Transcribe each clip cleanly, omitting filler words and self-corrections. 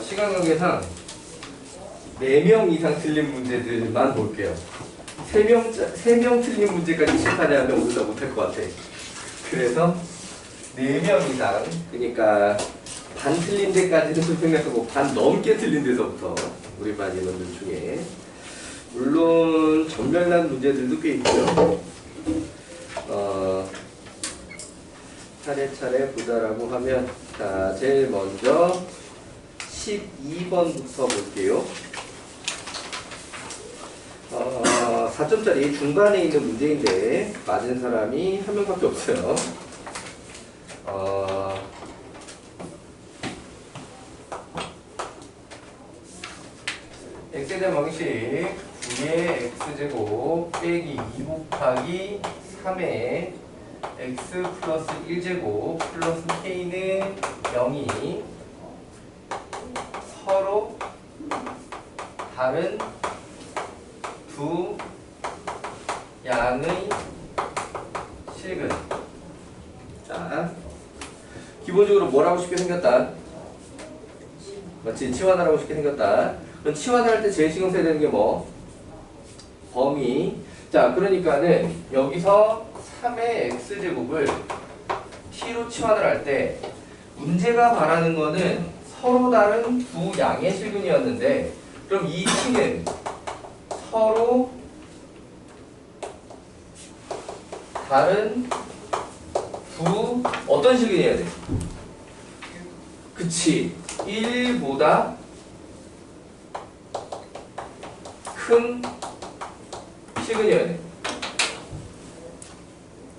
시간 관계상 4명 이상 틀린 문제들만 볼게요. 3명 틀린 문제까지 실패하면 오늘 다 못할 것 같아. 그래서 4명 이상, 그러니까 반 틀린 데까지는 좀 생각하고 반 넘게 틀린 데서부터 우리 반 인원들 중에 물론 전멸난 문제들도 꽤 있고요. 차례차례 보자라고 하면, 자, 제일 먼저 12번부터 볼게요. 4점짜리 중반에 있는 문제인데 맞은 사람이 한 명밖에 없어요. x에 대한 방식 9의 x제곱 빼기 2 곱하기 3의 x 플러스 1제곱 플러스 k는 0이 서로 다른 두 양의 실근. 자, 기본적으로 뭐라고 쉽게 생겼다? 마치 치환을 하고 쉽게 생겼다. 그럼 치환을 할 때 제일 신경 써야 되는 게 뭐? 범위. 자, 그러니까는 여기서 3의 x제곱을 t로 치환을 할 때 문제가 말하는 거는 서로 다른 두 양의 실근이었는데, 그럼 이 t는 서로 다른 두 어떤 실근이어야 돼? 그치. 1보다 큰 실근이어야 돼.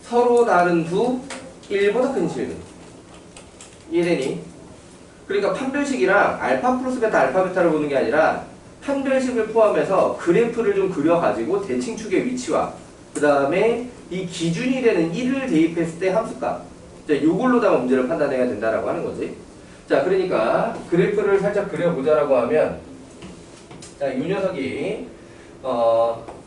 서로 다른 두 1보다 큰 실근. 이해되니? 그러니까 판별식이랑 알파 플러스 베타 알파 베타를 보는 게 아니라 판별식을 포함해서 그래프를 좀 그려가지고 대칭축의 위치와 그 다음에 이 기준이 되는 1을 대입했을 때 함수값, 자, 요걸로다가 문제를 판단해야 된다라고 하는 거지. 자, 그러니까 그래프를 살짝 그려보자라고 하면, 자, 이 녀석이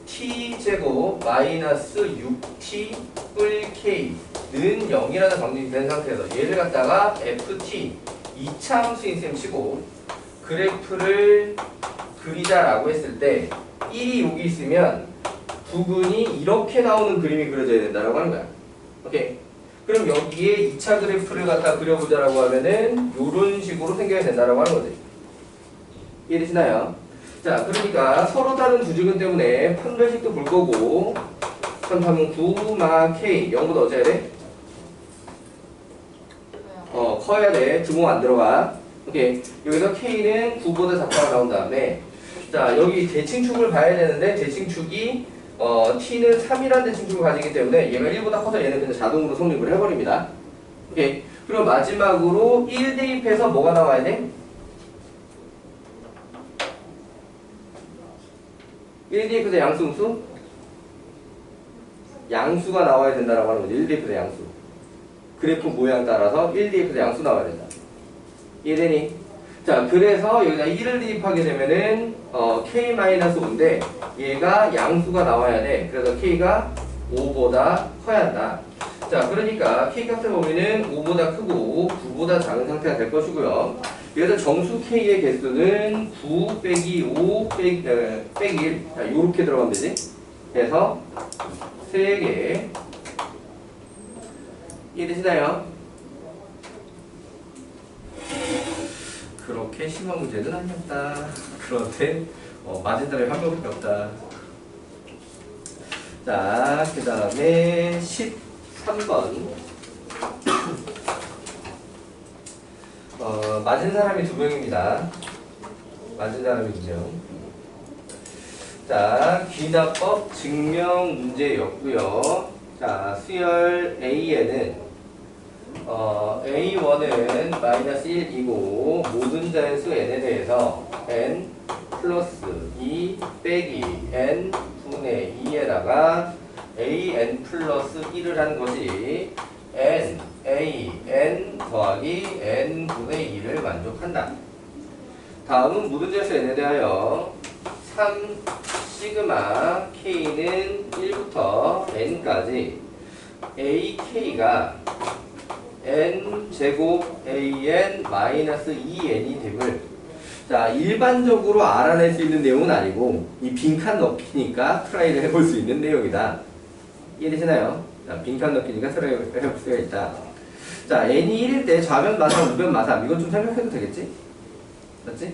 t제곱 마이너스 6t 뿔 k는 0이라는 방정이 된 상태에서 얘를 갖다가 ft 2차 함수인 셈 치고 그래프를 그리자라고 했을 때 1이 여기 있으면 부근이 이렇게 나오는 그림이 그려져야 된다라고 하는 거야. 오케이. 그럼 여기에 2차 그래프를 갖다 그려보자라고 하면은 이런 식으로 생겨야 된다라고 하는 거지. 이해되시나요? 자, 그러니까 서로 다른 두 직은 때문에 판별식도 볼 거고, 그렇다면 9 마 k 0보다 어째야 돼? 커야 돼. 주공 안 들어가. 오케이. 여기서 k는 9보다 작다가 나온 다음에, 자, 여기 대칭축을 봐야 되는데 대칭축이 t는 3이라는 대칭축을 가지기 때문에 얘가 1보다 커서 얘는 그냥 자동으로 성립을 해버립니다. 오케이. 그럼 마지막으로 1 대입해서 뭐가 나와야 돼? 1 대입해서 양수음수? 양수가 나와야 된다라고 하는 거죠. 1 대입해서 양수. 그래프 모양 따라서 1 대입해서 양수 나와야 된다. 이해되니? 자, 그래서 여기다 1을 대입하게 되면은 k-5인데 얘가 양수가 나와야 돼. 그래서 k가 5보다 커야 한다. 자, 그러니까 k 값을 보면은 5보다 크고 9보다 작은 상태가 될 것이고요. 여기서 정수 k의 개수는 9 빼기 5 빼기 1. 자, 요렇게 들어가면 되지. 그래서 3개. 이해되시나요? 그렇게 심한 문제는 아니었다. 그런데 맞은 사람이 한 명밖에 없다. 자, 그 다음에 13번. 맞은 사람이 2명입니다. 맞은 사람이 2명. 자, 귀납법 증명 문제였고요. 자, 수열 A에는 A1은 마이너스 1이고 모든 자연수 n에 대해서 n 플러스 2 빼기 n 분의 2에다가 an 플러스 1을 한 것이 n, a, n 더하기 n 분의 2를 만족한다. 다음은 모든 자연수 n에 대하여 3 시그마 k는 1부터 n까지 ak가 n제곱 an 마이너스 2n이 됨을 자 일반적으로 알아낼 수 있는 내용은 아니고 이 빈칸 넣기니까 트라이를 해볼 수 있는 내용이다. 이해되시나요? 자, 빈칸 넣기니까 트라이를 해볼 수가 있다. 자 n이 1일 때 좌변 마삼, 우변 마삼 이건 좀 설명해도 되겠지? 맞지?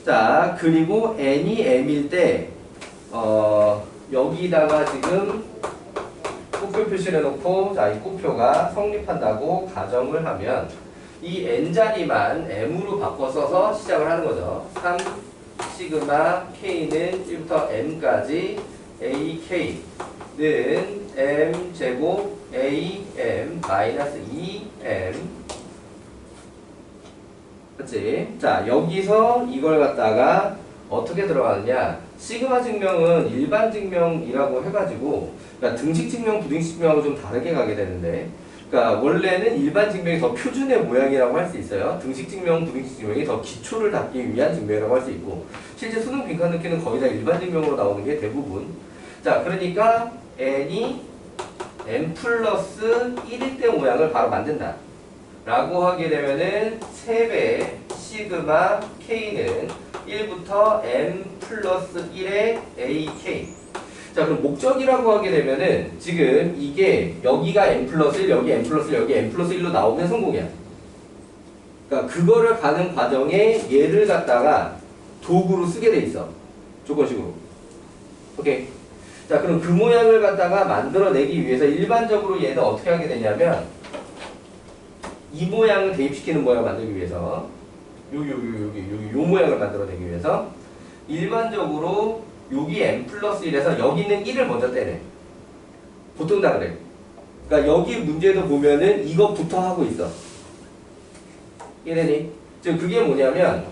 자 그리고 n이 m일 때 여기다가 지금 꽃표 표시를 해놓고 자 이 꽃표가 성립한다고 가정을 하면 이 n자리만 m으로 바꿔 써서 시작을 하는 거죠. 3 시그마 k는 1부터 m까지 ak는 m 제곱 am 마이너스 2m 그치? 자 여기서 이걸 갖다가 어떻게 들어가느냐 시그마 증명은 일반 증명이라고 해가지고 그러니까 등식 증명, 부등식 증명하고 좀 다르게 가게 되는데 그러니까 원래는 일반 증명이 더 표준의 모양이라고 할 수 있어요. 등식 증명, 부등식 증명이 더 기초를 닦기 위한 증명이라고 할 수 있고 실제 수능 빈칸 넣기는 거의 다 일반 증명으로 나오는 게 대부분 자 그러니까 n이 n 플러스 1일 때 모양을 바로 만든다 라고 하게 되면은 3배 시그마 k는 1부터 m 플러스 1의 ak 자 그럼 목적이라고 하게 되면은 지금 이게 여기가 n 플러스 1 여기 n 플러스 1 여기 n 플러스 1로 나오면 성공이야. 그러니까 그거를 가는 과정에 얘를 갖다가 도구로 쓰게 돼 있어. 조건식으로. 오케이. 자 그럼 그 모양을 갖다가 만들어내기 위해서 일반적으로 얘는 어떻게 하게 되냐면 이 모양을 대입시키는 모양을 만들기 위해서 여기 요 모양을 만들어내기 위해서 일반적으로 여기 n 플러스 1에서 여기 있는 1을 먼저 떼내. 보통 다 그래. 그러니까 여기 문제도 보면은 이것부터 하고 있어. 이해되니? 즉 그게 뭐냐면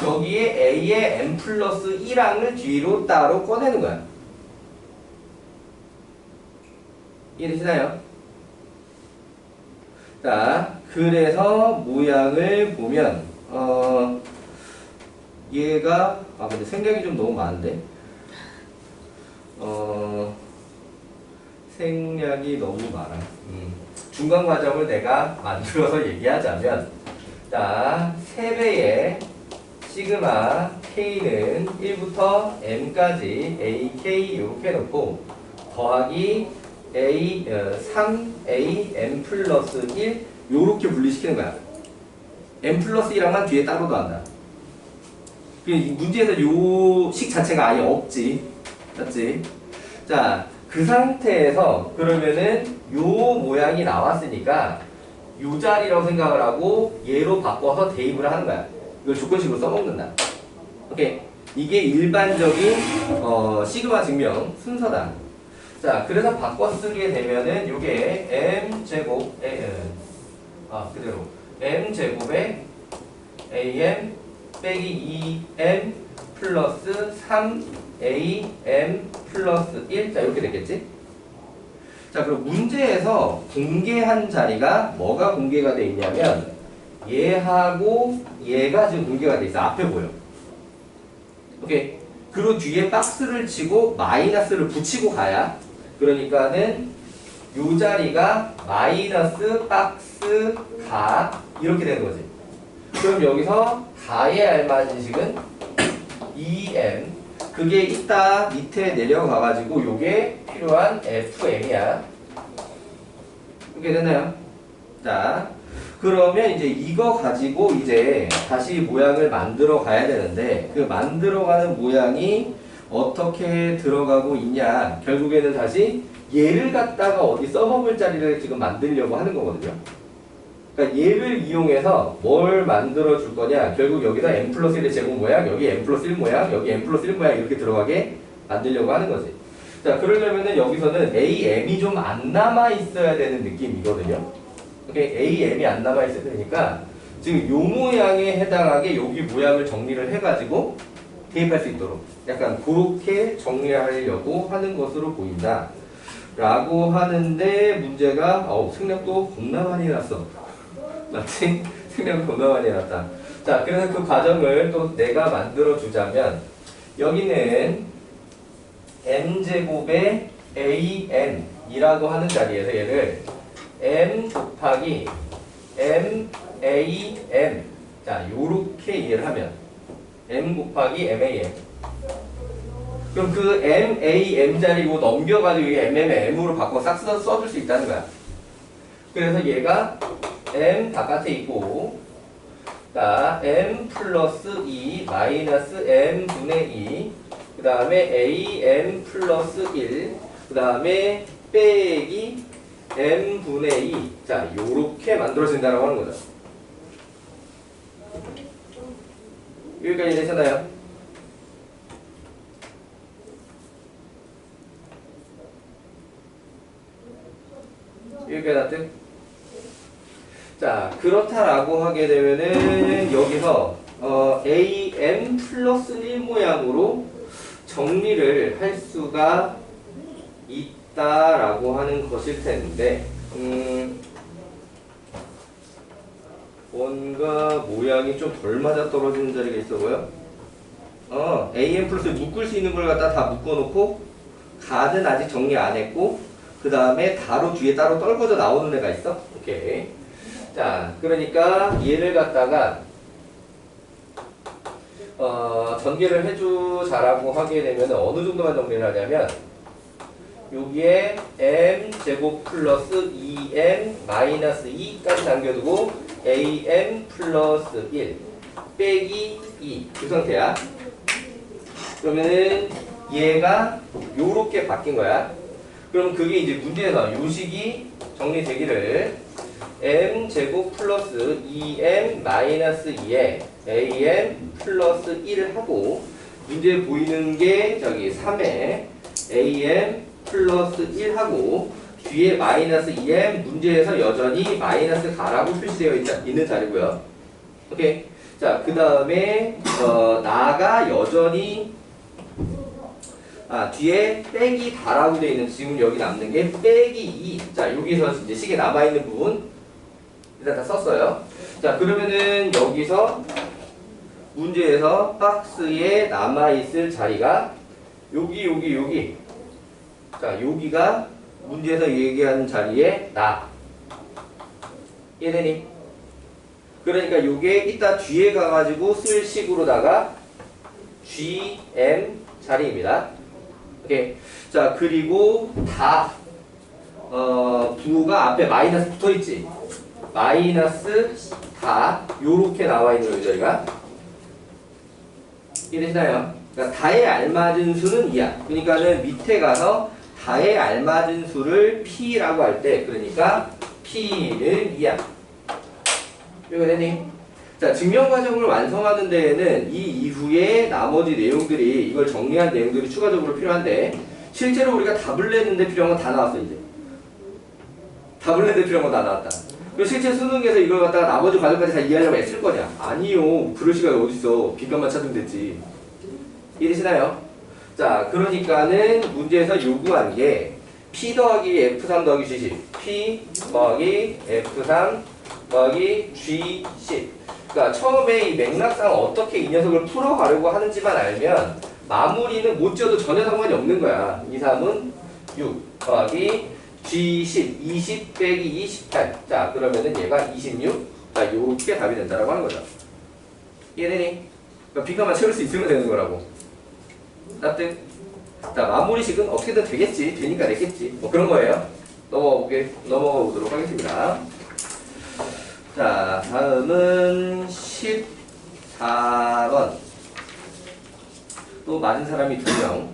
여기에 a의 n 플러스 1항을 뒤로 따로 꺼내는 거야. 이해되시나요? 자, 그래서 모양을 보면 얘가 근데 생략이 좀 너무 많은데 생략이 너무 많아. 중간 과정을 내가 만들어서 얘기하자면 자, 3배의 시그마 k는 1부터 m까지 ak 이렇게 놓고 더하기 3a m 플러스 1 요렇게 분리시키는 거야. m 플러스 1항만 뒤에 따로 더한다. 문제에서 요 식 자체가 아예 없지. 맞지? 자, 그 상태에서 그러면은 요 모양이 나왔으니까 요 자리라고 생각을 하고 얘로 바꿔서 대입을 하는 거야. 이걸 조건식으로 써먹는다. 오케이. 이게 일반적인 시그마 증명 순서다. 자, 그래서 바꿔 쓰게 되면은 요게 m제곱 그대로 m제곱에 am 빼기 2m 플러스 3am 플러스 1 자 이렇게 되겠지? 자 그럼 문제에서 공개한 자리가 뭐가 공개가 돼 있냐면 얘하고 얘가 지금 공개가 돼 있어. 앞에 보여. 오케이. 그리고 뒤에 박스를 치고 마이너스를 붙이고 가야 그러니까는 요 자리가 마이너스 박스 가 이렇게 되는 거지. 그럼 여기서 가에 알맞은 식은 2m 그게 이따 밑에 내려가가지고 요게 필요한 fm이야. 이렇게 됐나요? 자 그러면 이제 이거 가지고 이제 다시 모양을 만들어 가야 되는데 그 만들어가는 모양이 어떻게 들어가고 있냐 결국에는 다시 얘를 갖다가 어디 써먹을 자리를 지금 만들려고 하는 거거든요. 그러니까 얘를 이용해서 뭘 만들어 줄 거냐 결국 여기다 n 플러스 1의 제곱 모양 여기 n 플러스 1 모양 여기 n 플러스 1 모양 이렇게 들어가게 만들려고 하는 거지. 자 그러려면은 여기서는 am이 좀 안 남아 있어야 되는 느낌이거든요. 오케이? am이 안 남아 있어야 되니까 지금 요 모양에 해당하게 여기 모양을 정리를 해가지고 대입할 수 있도록 약간 그렇게 정리하려고 하는 것으로 보인다 라고 하는데 문제가 생략도 겁나 많이 났어. 맞지? 생략 겁나 많이 났다. 자 그래서 그 과정을 또 내가 만들어 주자면 여기는 m제곱의 an 이라고 하는 자리에서 얘를 m 곱하기 m a m 자 요렇게 이해를 하면 m 곱하기 m a m 그럼 그 m a m 자리고 넘겨가지고 이게 m m m으로 바꿔 싹 써줄 수 있다는 거야. 그래서 얘가 m 바깥에 있고 자 m 플러스 2 마이너스 m 분의 2 그 다음에 a m 플러스 1 그 다음에 빼기 m 분의 2 자 요렇게 만들어진다라고 하는 거죠. 여기까지 되셨나요? 여기까지 납득? 자 그렇다라고 하게 되면은 여기서 am 플러스 1 모양으로 정리를 할 수가 있다라고 하는 것일 텐데 뭔가 모양이 좀 덜 맞아 떨어지는 자리가 있어 보여? am 플러스 묶을 수 있는 걸 갖다 다 묶어놓고 가는 아직 정리 안 했고 그 다음에 다로 뒤에 따로 떨궈져 나오는 애가 있어? 오케이. 자 그러니까 얘를 갖다가 전개를 해주자라고 하게 되면 어느 정도만 정리를 하냐면 여기에 m 제곱 플러스 2m 마이너스 2까지 남겨두고 am 플러스 1 빼기 2 그 상태야. 그러면은 얘가 요렇게 바뀐 거야. 그럼 그게 이제 문제에서 요식이 정리되기를 m 제곱 플러스 2m 마이너스 2에 am 플러스 1을 하고 문제에 보이는 게 저기 3에 am 플러스 1 하고 뒤에 마이너스 2m 문제에서 여전히 마이너스 가라고 표시되어 있는 자리고요. 오케이. 자, 그 다음에 나가 여전히 뒤에 빼기 다라고 되어 있는 지금 여기 남는 게 빼기 2. 자, 여기서 이제 식에 남아있는 부분 일단 다 썼어요. 자, 그러면은 여기서 문제에서 박스에 남아있을 자리가 여기. 자, 여기가 문제에서 얘기하는 자리에 나. 이해되니? 그러니까 요게 이따 뒤에 가가지고 쓸 식으로다가 GM 자리입니다. 오케이. 자, 그리고 다, 부호가 앞에 마이너스 붙어 있지. 마이너스 다, 요렇게 나와 있는 거죠, 저희가. 이해되시나요? 그러니까 다에 알맞은 수는 2야. 그러니까는 밑에 가서 다에 알맞은 수를 P라고 할 때, 그러니까 P는 2야. 이거 되니? 자, 증명 과정을 완성하는 데에는 이 이후에 나머지 내용들이 이걸 정리한 내용들이 추가적으로 필요한데 실제로 우리가 답을 내는데 필요한 건 다 나왔어 이제. 답을 내는데 필요한 건 다 나왔다. 그리고 실제 수능에서 이걸 갖다가 나머지 과정까지 다 이해하려고 애쓸 거냐? 아니요. 그럴 시간이 어딨어. 빈칸만 찾으면 됐지. 이해되시나요? 자, 그러니까는 문제에서 요구한 게 P 더하기 F3 더하기 G10 P 더하기 F3 더하기 G10 그러니까 처음에 이 맥락상 어떻게 이 녀석을 풀어가려고 하는지만 알면 마무리는 못 지어도 전혀 상관이 없는 거야. 2, 3은 6 더하기 G10 20 빼기 28 자 그러면은 얘가 26 자 요렇게 답이 된다라고 하는 거죠. 이해되니? 그러니까 빈칸만 채울 수 있으면 되는 거라고. 납득? 자 마무리식은 어떻게든 되겠지. 되니까 됐겠지. 뭐 그런 거예요. 넘어가 보도록 하겠습니다. 자, 다음은 14번. 또 맞은 사람이 2명.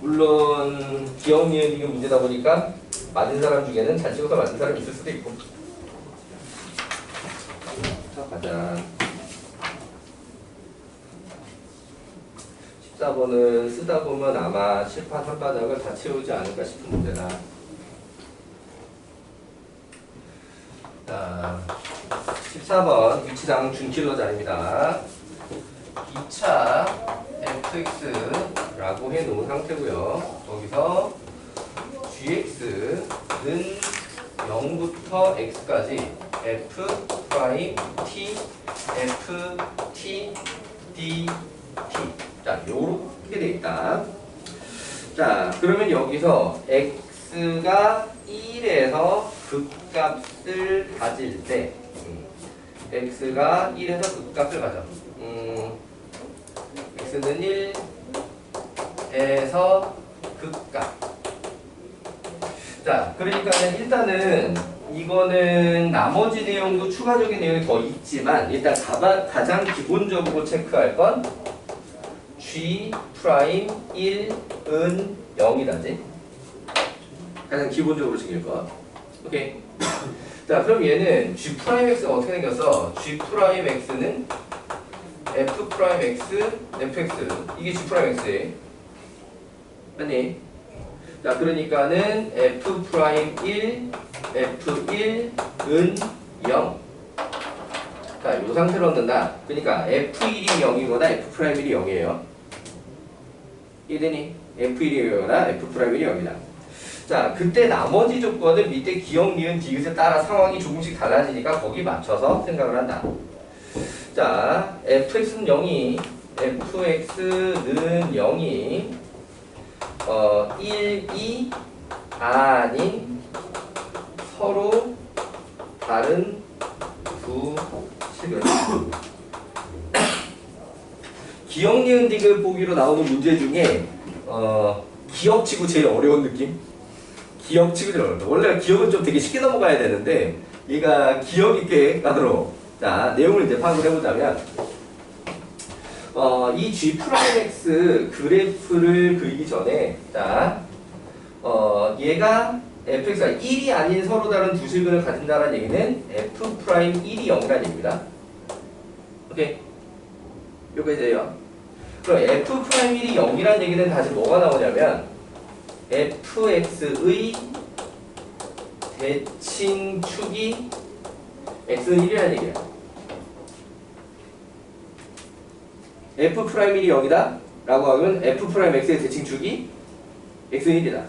물론 기억 니은 문제다 보니까 맞은 사람 중에는 잘 찍어서 맞은 사람이 있을 수도 있고. 자, 가자. 14번은 쓰다 보면 아마 칠판 한 바닥을 다 채우지 않을까 싶은 문제다. 자, 14번 위치상 준킬러 자리입니다. 2차 fx라고 해놓은 상태고요. 거기서 gx는 0부터 x까지 f 프라임 t f t d t 자 요렇게 돼 있다. 자 그러면 여기서 x x가 1에서 극값을 가질 때 x가 1에서 극값을 가져. x는 1에서 극값. 자, 그러니까는 일단은 이거는 나머지 내용도 추가적인 내용이 더 있지만 일단 가장 기본적으로 체크할 건 g 프라임 1은 0이다지. 가장 기본적으로 챙길 거. 오케이. 자, 그럼 얘는 g 프라임 x가 어떻게 생겼어? g 프라임 x는 f 프라임 x, fx. 이게 g 프라임 x에. 아니. 자, 그러니까는 f 프라임 1, f1은 0. 자, 이 상태로 얻는다. 그러니까 f1이 0이거나 f 프라임 1이 0이에요. 이해되니? f1이 0이거나 f 프라임 1이 0이다. 자, 그때 나머지 조건은 밑에 기억, 니은, 디귿에 따라 상황이 조금씩 달라지니까 거기 맞춰서 생각을 한다. 자, fx는 0이, fx는 0이 1, 2 아닌 서로 다른 두 식은 기억, 니은, 디귿 보기로 나오는 문제 중에 기억치고 제일 어려운 느낌? 기억치고 제일 어려워. 원래 기억은 좀 되게 쉽게 넘어가야 되는데 얘가 기억 있게 가도록. 자, 내용을 이제 파악을 해보자면 이 g 프라임 x 그래프를 그리기 전에 자, 얘가 fx가 1이 아닌 서로 다른 두 실근을 가진다는 얘기는 f 프라임 1이 0이라는 얘기입니다. 오케이. 여기까지예요. 그럼 f 프라임 1이 0이라는 얘기는 다시 뭐가 나오냐면 fx의 대칭축이 x는 1이라는 얘기야. f 프라임 1이 0이다 라고 하면 f 프라임 x의 대칭축이 x는 1이다.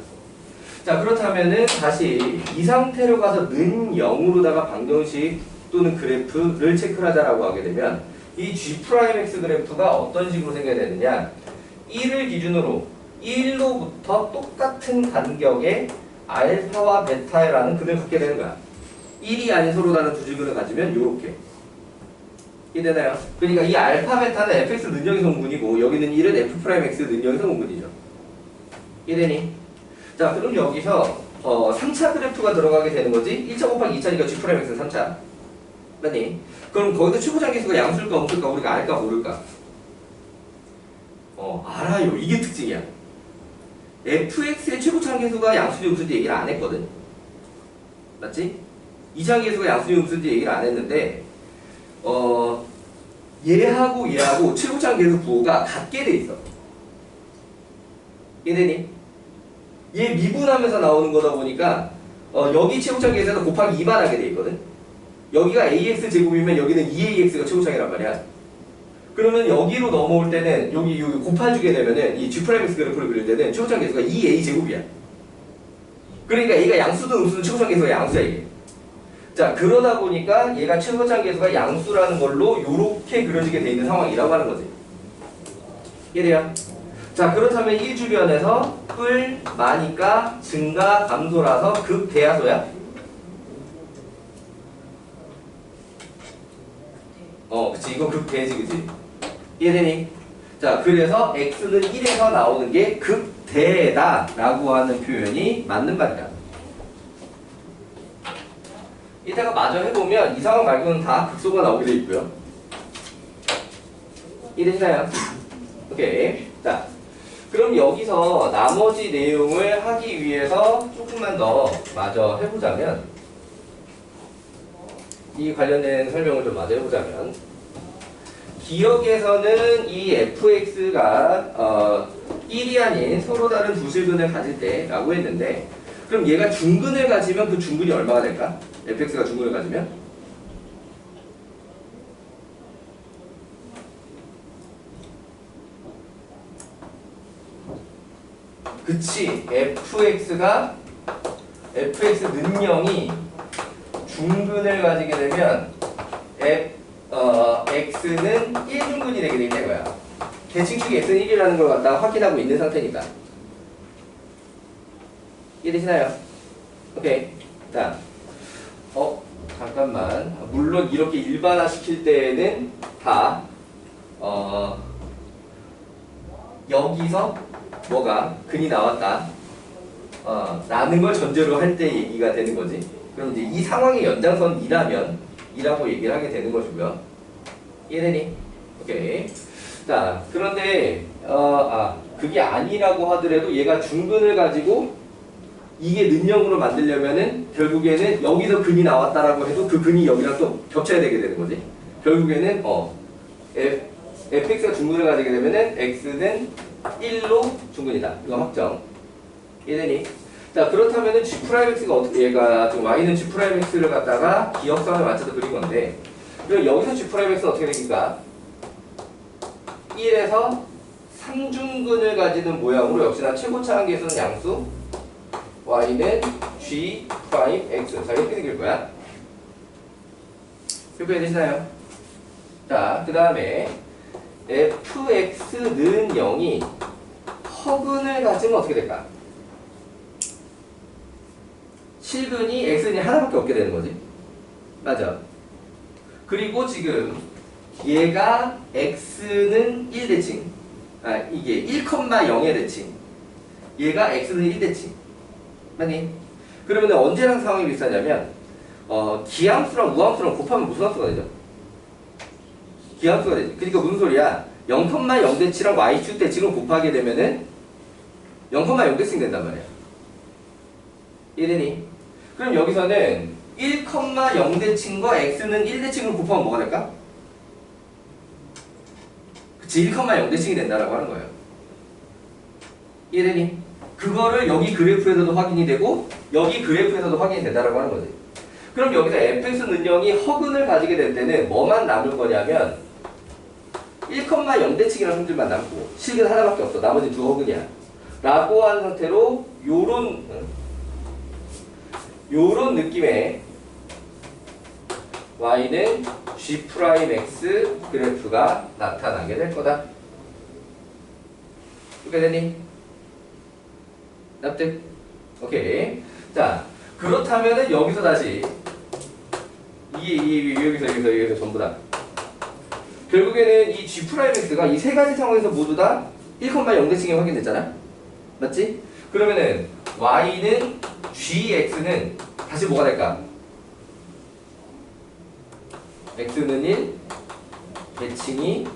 자, 그렇다면은 다시 이 상태로 가서 는 0으로다가 방정식 또는 그래프를 체크를 하자라고 하게 되면 이 g 프라임 x 그래프가 어떤 식으로 생겨야 되느냐, 1을 기준으로 1로부터 똑같은 간격의 알파와 베타라는 근을 갖게 되는 거야. 1이 아닌 서로 다른 두 질근을 가지면 요렇게. 이해되나요? 그러니까 이 알파 베타는 fx 는 0의 성분이고 여기는 1은 f 프라임 x 는 0의 성분이죠. 이해되니? 자, 그럼 여기서 3차 그래프가 들어가게 되는 거지. 1차 곱하기 2차니까 g 프라임 x는 3차. 맞니? 그럼 거기서 최고장 계수가 양수일까 없을까 우리가 알까 모를까? 알아요. 이게 특징이야. fx의 최고장 계수가 양수인지 음수인지 얘기를 안 했거든. 맞지? 2차 계수가 양수인지 음수인지 얘기를 안 했는데 얘하고 최고장 계수 부호가 같게 돼 있어. 이해되니? 얘 미분하면서 나오는 거다 보니까 여기 최고장 계수에서 곱하기 2만 하게 돼 있거든. 여기가 ax 제곱이면 여기는 2ax가 최고장이란 말이야. 그러면 여기로 넘어올 때는 여기 곱해주게 되면은 이 g 프라임 x 그래프를 그릴 때는 최고장 계수가 2a 제곱이야. 그러니까 얘가 양수든 음수든 최고장 계수가 양수야 이게. 자, 그러다 보니까 얘가 최고장 계수가 양수라는 걸로 요렇게 그려지게 돼 있는 상황이라고 하는 거지. 이해돼요? 자, 그렇다면 이 주변에서 뿔 많으니까 증가 감소라서 극대하소야? 그치. 이거 극대지, 그치? 이해되니? 자, 그래서 x는 1에서 나오는 게 극대다 라고 하는 표현이 맞는 말이다. 이따가 마저 해보면 이 상황 말고는 다 극소가 나오게 돼 있고요. 이해되시나요? 오케이. 자, 그럼 여기서 나머지 내용을 하기 위해서 조금만 더 마저 해보자면, 이 관련된 설명을 좀 마저 해보자면, 기억에서는 이 fx가 1이 아닌 서로 다른 두 실근을 가질 때 라고 했는데, 그럼 얘가 중근을 가지면 그 중근이 얼마가 될까? fx가 중근을 가지면? 그치. fx는 0이 중근을 가지게 되면 x는 1중근이 되게 돼 있는 거야. 대칭축이 x는 1이라는 걸 갖다가 확인하고 있는 상태니까. 이해되시나요? 오케이. 자, 잠깐만. 물론 이렇게 일반화 시킬 때에는 다, 여기서 뭐가 근이 나왔다. 라는 걸 전제로 할 때 얘기가 되는 거지. 그럼 이제 이 상황의 연장선 2라면 2라고 얘기를 하게 되는 것이고요. 이해되니? 오케이. 자, 그런데, 그게 아니라고 하더라도 얘가 중근을 가지고 이게 는형으로 만들려면은 결국에는 여기서 근이 나왔다라고 해도 그 근이 여기랑 또 겹쳐야 되게 되는 거지. 결국에는 fx가 중근을 가지게 되면은 x는 1로 중근이다. 이거 확정. 이해되니? 자, 그렇다면은 g'x가 어떻게 얘가 지금 y는 g'x를 갖다가 기억상에 맞춰서 그린 건데, 그럼 여기서 g'x는 어떻게 되니까 1에서 3중근을 가지는 모양으로 역시나 최고차 한계수는 양수 y는 g 프라임 x. 자, 이렇게 생길 거야. 이렇게 되시나요? 자, 그 다음에 fx는 0이 허근을 가지면 어떻게 될까? 실근이 x근이 하나밖에 없게 되는 거지. 맞아. 그리고 지금 얘가 x는 1대칭. 이게 1,0의 대칭. 얘가 x는 1대칭. 맞니? 그러면 언제랑 상황이 비슷하냐면 기함수랑 우함수랑 곱하면 무슨 함수가 되죠? 기함수가 되지. 그러니까 무슨 소리야? 0,0대칭이랑 y축 대칭을 곱하게 되면은 0,0대칭 된단 말이야. 이해되니? 그럼 여기서는 1,0대칭과 x는 1대칭으로 곱하면 뭐가 될까? 그치, 1,0대칭이 된다라고 하는 거예요. 이해되니? 그거를 여기 그래프에서도 확인이 되고 여기 그래프에서도 확인이 된다라고 하는 거지. 그럼 여기서 fx 는형이 허근을 가지게 될 때는 뭐만 남을 거냐면 1,0대칭이라는 성질만 남고 실근 하나밖에 없어. 나머지 두 허근이야. 라고 한 상태로 요런 느낌의 y는 g'x 그래프가 나타나게 될 거다. 이렇게 되니? 납득? 오케이. 자, 그렇다면은 여기서 다시 여기서 전부 다 결국에는 이 g'x가 이 세 가지 상황에서 모두 다 1,0대칭이 확인됐잖아. 맞지? 그러면은 y는 gx는 다시 뭐가 될까? x는 1 대칭이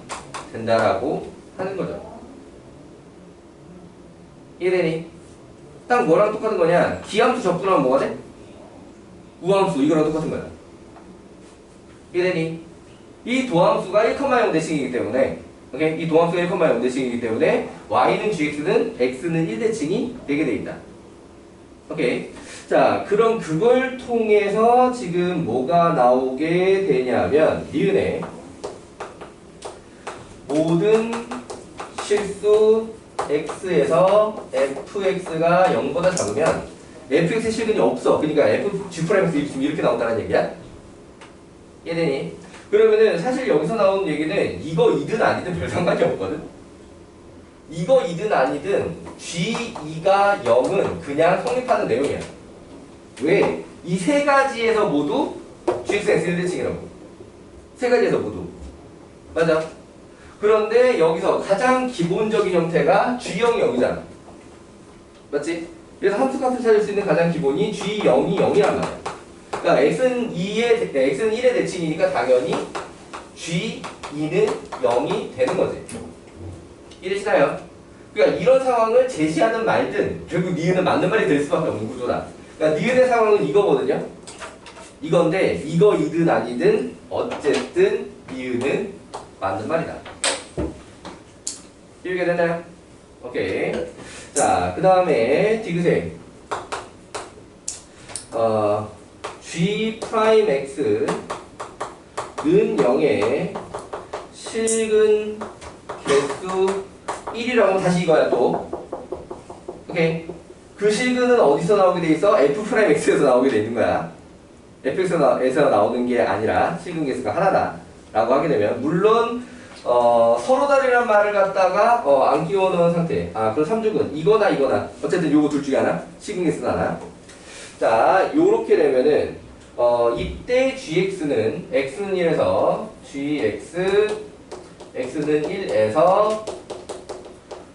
된다라고 하는 거죠. 이해되니? 딱 뭐랑 똑같은 거냐? 기함수 접근하면 뭐가 돼? 우함수 이거랑 똑같은 거야. 이해되니? 이 도함수가 1,0대칭이기 때문에 오케이? 이 도함수가 1,0대칭이기 때문에 y는 gx는 x는 1대칭이 되게 돼 있다. 오케이. 자, 그럼 그걸 통해서 지금 뭐가 나오게 되냐면 니은의 모든 실수 x에서 fx가 0보다 작으면 fx의 실근이 없어. 그러니까 fg'(x) 이렇게 나온다는 얘기야. 이해되니? 그러면은 사실 여기서 나오는 얘기는 이거 이든 아니든 별 상관이 없거든. 이거 이든 아니든 g2가 0은 그냥 성립하는 내용이야. 왜? 이 세 가지에서 모두 gx, x 1대칭이라고. 세 가지에서 모두. 맞아. 그런데 여기서 가장 기본적인 형태가 g0이 0이잖아. 맞지? 그래서 함수값을 찾을 수 있는 가장 기본이 g0이 0이란 말이야. 그러니까 x는 1의 대칭이니까 당연히 g2는 0이 되는 거지. 이해되시나요? 그러니까 이런 상황을 제시하는 말든 결국 니은은 맞는 말이 될 수밖에 없는 구조다. 그러니까 니은의 상황은 이거거든요. 이건데 이거이든 아니든 어쨌든 니은은 맞는 말이다. 이해가 되나요? 오케이. 자, 그 다음에 디귿의 g'x는 0의 실근 개수 1이라고 다시 이거야 또. 오케이. 그 실근은 어디서 나오게 돼 있어? f'x에서 나오게 돼 있는 거야. fx에서 나오는 게 아니라 실근 개수가 하나다 라고 하게 되면 물론 서로 다르란 말을 갖다가 안 끼워 넣은 상태. 그럼 3중근 이거나 어쨌든 요거 둘 중에 하나. 실근 개수는 하나. 자, 요렇게 되면은 이때 gx는 x는 1에서 x는 1에서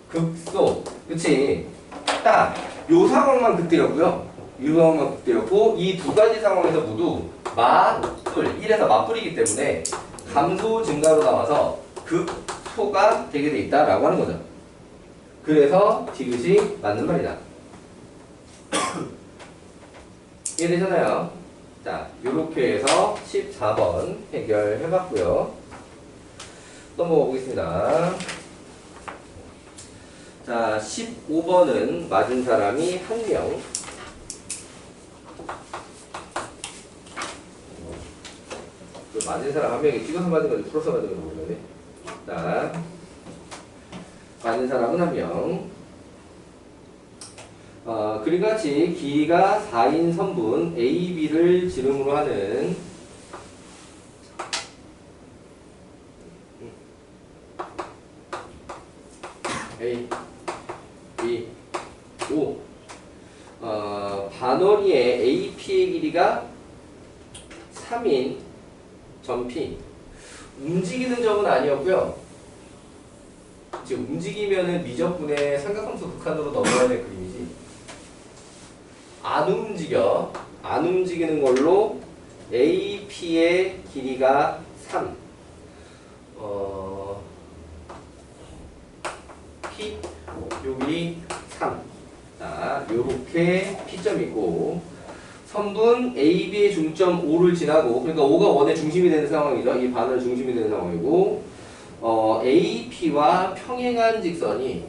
극소. 그치? 딱 요 상황만 그때였고요. 이 상황만 그때였고 이 두 가지 상황에서 모두 맞불 1에서 맞불이기 때문에 감소 증가로 나와서 극소가 되게 돼 있다라고 하는 거죠. 그래서 디귿이 맞는 말이다. 이해되잖아요. 자, 요렇게 해서 14번 해결해봤고요. 넘어가 보겠습니다. 자, 15번은 맞은 사람이 1명. 맞은 사람 1명이 찍어서 맞은 건지 풀어서 맞은 건지 모르겠네. 자, 맞은 사람은 1명. 그림 같이 길이가 4인 선분 A, B를 지름으로 하는 A, B, O 반원리의 AP의 길이가 3인 점P 움직이는 점은 아니었고요. 지금 움직이면은 미적분의 삼각함수 극한으로 넘어야 될 그림이지. 안 움직이는 걸로 AP의 길이가 3 P 여기 3 자, 요렇게 P점이 있고 선분 AB의 중점 5를 지나고 그러니까 5가 원의 중심이 되는 상황이죠. 이 반을 중심이 되는 상황이고 AP와 평행한 직선이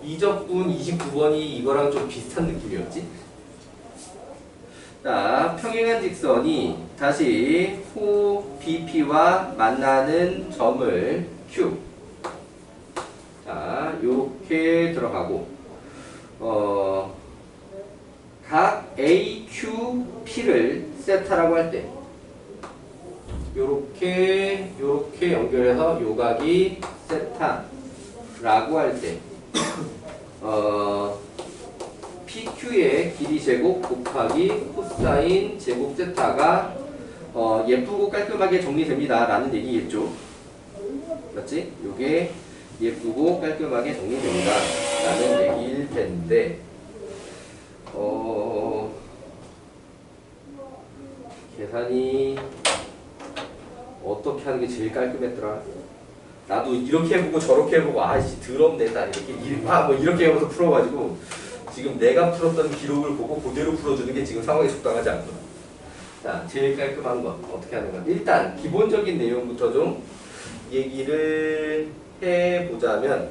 이적분 29번이 이거랑 좀 비슷한 느낌이었지? 자, 평행한 직선이 다시 호 BP와 만나는 점을 Q. 자, 요렇게 들어가고 각 AQP를 세타라고 할 때 요렇게 연결해서 요각이 세타라고 할 때 PQ의 길이 제곱 곱하기 코사인 제곱 세타가 예쁘고 깔끔하게 정리됩니다 라는 얘기겠죠. 맞지? 요게 예쁘고 깔끔하게 정리됩니다 라는 얘기일 텐데 계산이 어떻게 하는 게 제일 깔끔했더라? 나도 이렇게 해보고 저렇게 해보고 아이씨 더럽네 나 이렇게 해서 풀어가지고 지금 내가 풀었던 기록을 보고 그대로 풀어주는 게 지금 상황에 적당하지 않거든. 자, 제일 깔끔한 건 어떻게 하는 건 일단 기본적인 내용부터 좀 얘기를 해보자면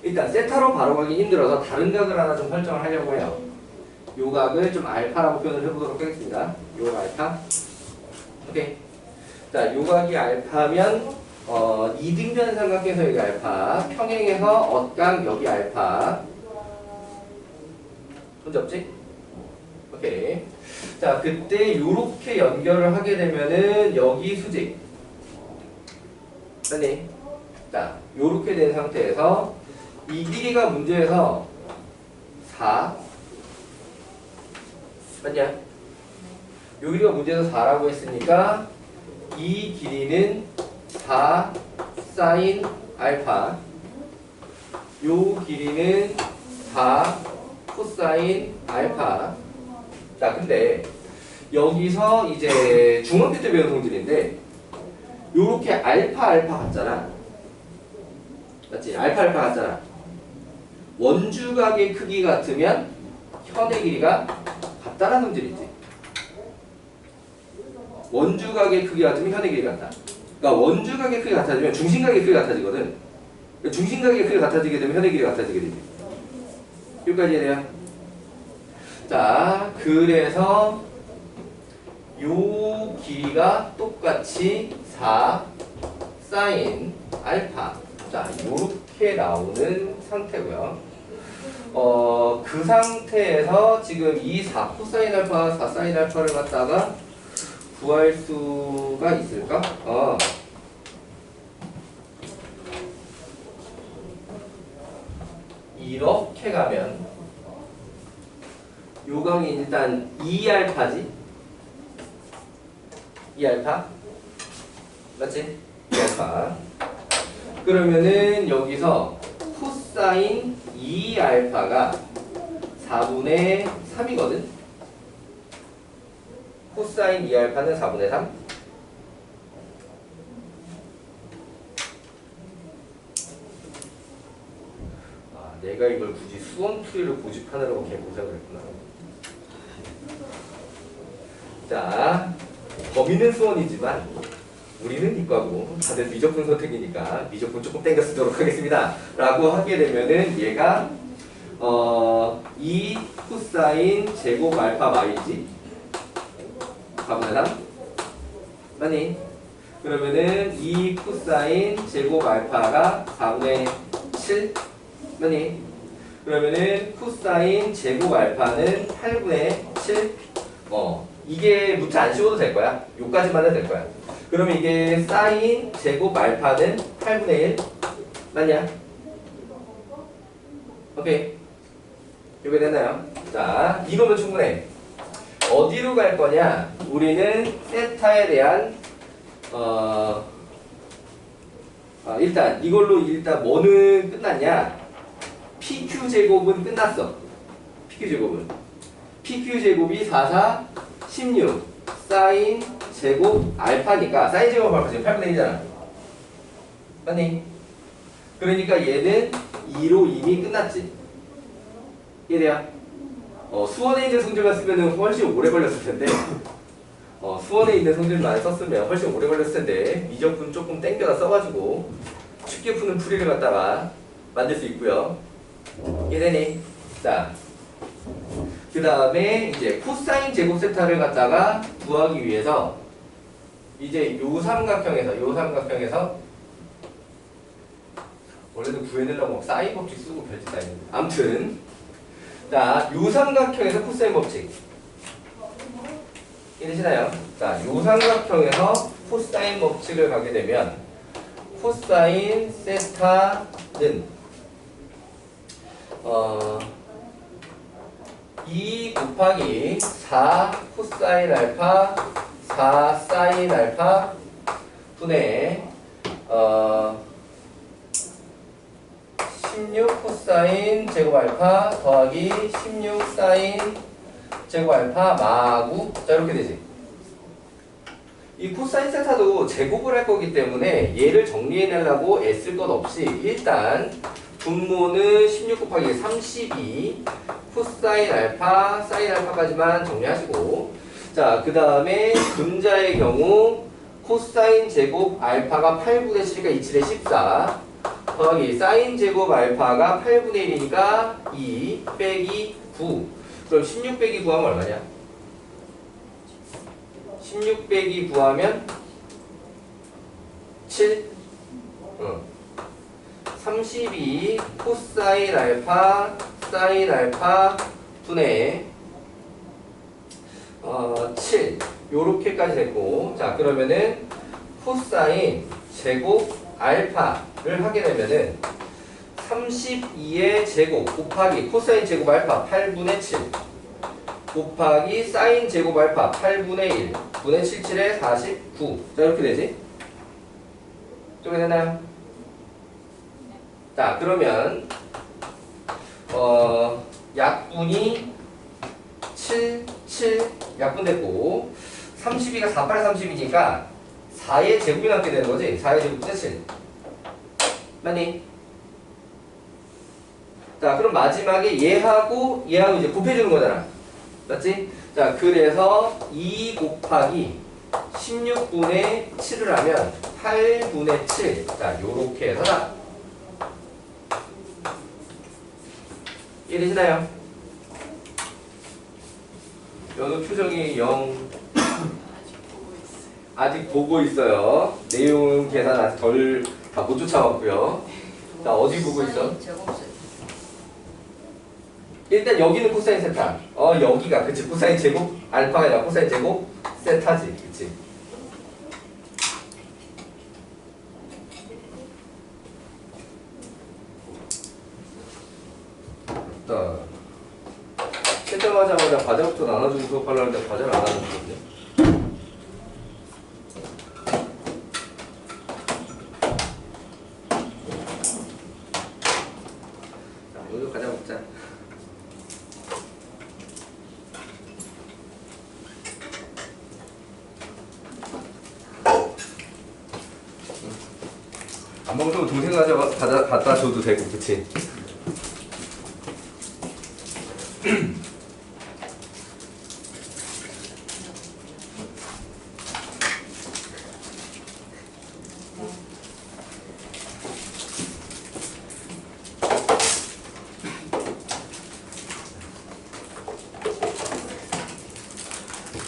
일단 세타로 바로 가기 힘들어서 다른 각을 하나 좀 설정을 하려고 해요. 요 각을 좀 알파라고 표현을 해보도록 하겠습니다. 요 알파. 오케이. 자, 요 각이 알파면 이등변 삼각형에서 여기 알파, 평행해서 엇각 여기 알파. 문제 없지? 오케이. 자, 그때 요렇게 연결을 하게 되면은 여기 수직. 아니. 자, 요렇게 된 상태에서 이 길이가 문제에서 4 맞냐? 요 길이가 문제에서 4라고 했으니까 이 길이는 4 사인 알파 요 길이는 4 코사인 알파. 자, 근데 여기서 이제 중학교 때 배운 성질인데 요렇게 알파 같잖아. 맞지? 알파 같잖아. 원주각의 크기 같으면 현의 길이가 같다라는 성질이지. 원주각의 크기 같으면 현의 길이가 같다. 그러니까 원주각의 크기가 같아지면 중심각의 크기가 같아지거든. 그러니까 중심각의 크기가 같아지게 되면 현의 길이가 같아지게 되지. 여기까지 이해돼요? 자, 그래서 요 길이가 똑같이 4 사인 알파. 자, 요렇게 나오는 상태고요. 그 상태에서 지금 이 4 코사인 알파, 4 사인 알파를 갖다가 구할 수가 있을까? 이렇게 가면 요강이 일단 2알파지? 2알파? 맞지? 2알파. 그러면은 여기서 코사인 2알파가 4분의 3이거든? 코사인 2알파는 4분의 3? 내가 이걸 굳이 수원풀이를 고집하느라고 개고생을 했구나. 자, 범위는 수원이지만 우리는 이과고 다들 미적분 선택이니까 미적분 조금 땡겨 쓰도록 하겠습니다. 라고 하게 되면은 얘가 2 코사인 제곱 알파 마이지 4분의 3 맞니? 그러면은 2 코사인 제곱 알파가 4분의 7 맞니? 그러면은 코사인 제곱 알파는 8분의 7 이게 무트 안 씌워도 될 거야. 요까지만 해도 될 거야. 그러면 이게 사인 제곱 알파는 8분의 1 맞냐? 오케이. 이게 됐나요? 자, 이거면 충분해. 어디로 갈 거냐? 우리는 세타에 대한 일단 이걸로 일단 뭐는 끝났냐? PQ 제곱은 끝났어. PQ 제곱은 PQ 제곱이 4, 4, 16 사인 제곱 알파니까 사인 제곱 알파 지금 8분의 1이잖아. 맞니? 그러니까 얘는 2로 이미 끝났지. 이해돼요? 수원에 있는 성질만 쓰면 훨씬 오래 걸렸을 텐데 수원에 있는 성질만 썼으면 훨씬 오래 걸렸을 텐데 미적분 조금 땡겨다 써가지고 쉽게 푸는 풀이를 갖다가 만들 수 있고요. 이해되니? 자, 그 다음에 이제 코사인 제곱 세타를 갖다가 구하기 위해서 이제 요 삼각형에서 원래는 구해내려고 사인 법칙 쓰고 별짓 다 했는데 아무튼 자, 요 삼각형에서 코사인 법칙 이해되시나요? 자, 요 삼각형에서 코사인 법칙을 가게 되면 코사인 세타는 2 곱하기 4 코사인 알파 4 사인 알파 분의 16 코사인 제곱 알파 더하기 16 사인 제곱 알파 마구 자 이렇게 되지. 이 코사인 세타도 제곱을 할 거기 때문에 얘를 정리해내려고 애쓸 것 없이 일단 분모는 16 곱하기 32 코사인 알파 사인 알파까지만 정리하시고 자 그 다음에 분자의 경우 코사인 제곱 알파가 8분의 7이니까 2, 7에 14 더하기 사인 제곱 알파가 8분의 1이니까 2 빼기 9 그럼 16 빼기 9 하면 얼마냐? 16 빼기 9 하면 7 32 코사인 알파 사인 알파 분의 7 요렇게까지 됐고 자 그러면은 코사인 제곱 알파를 하게 되면은 32의 제곱 곱하기 코사인 제곱 알파 8분의 7 곱하기 사인 제곱 알파 8분의 1 분의 77에 49 자 이렇게 되지? 이렇게 되나요? 자 그러면 약분이 7, 7 약분됐고 32가 4, 8에 30이니까 4의 제곱이 남게 되는 거지 4의 제곱분의 7 맞니? 자 그럼 마지막에 얘하고 이제 곱해주는 거잖아 맞지? 자 그래서 2 곱하기 16분의 7을 하면 8분의 7 자 요렇게 해서 다 이해되시나요? 연우 표정이 아직 보고 있어요. 내용 계산 아직 다 못 쫓아왔고요. 자 어디 보고 있어? 일단 여기는 코사인 세타. 여기가 그치 코사인 제곱 알파가 아니라 코사인 제곱 세타지 그치? 뭐야. 채점하자마자 과제부터 나눠주고 수업하려고 하는데 과제를 안 하는 거거든요. 자, 오늘 과자 먹자. 안 먹으면 동생 갖다 줘도 되고, 그치?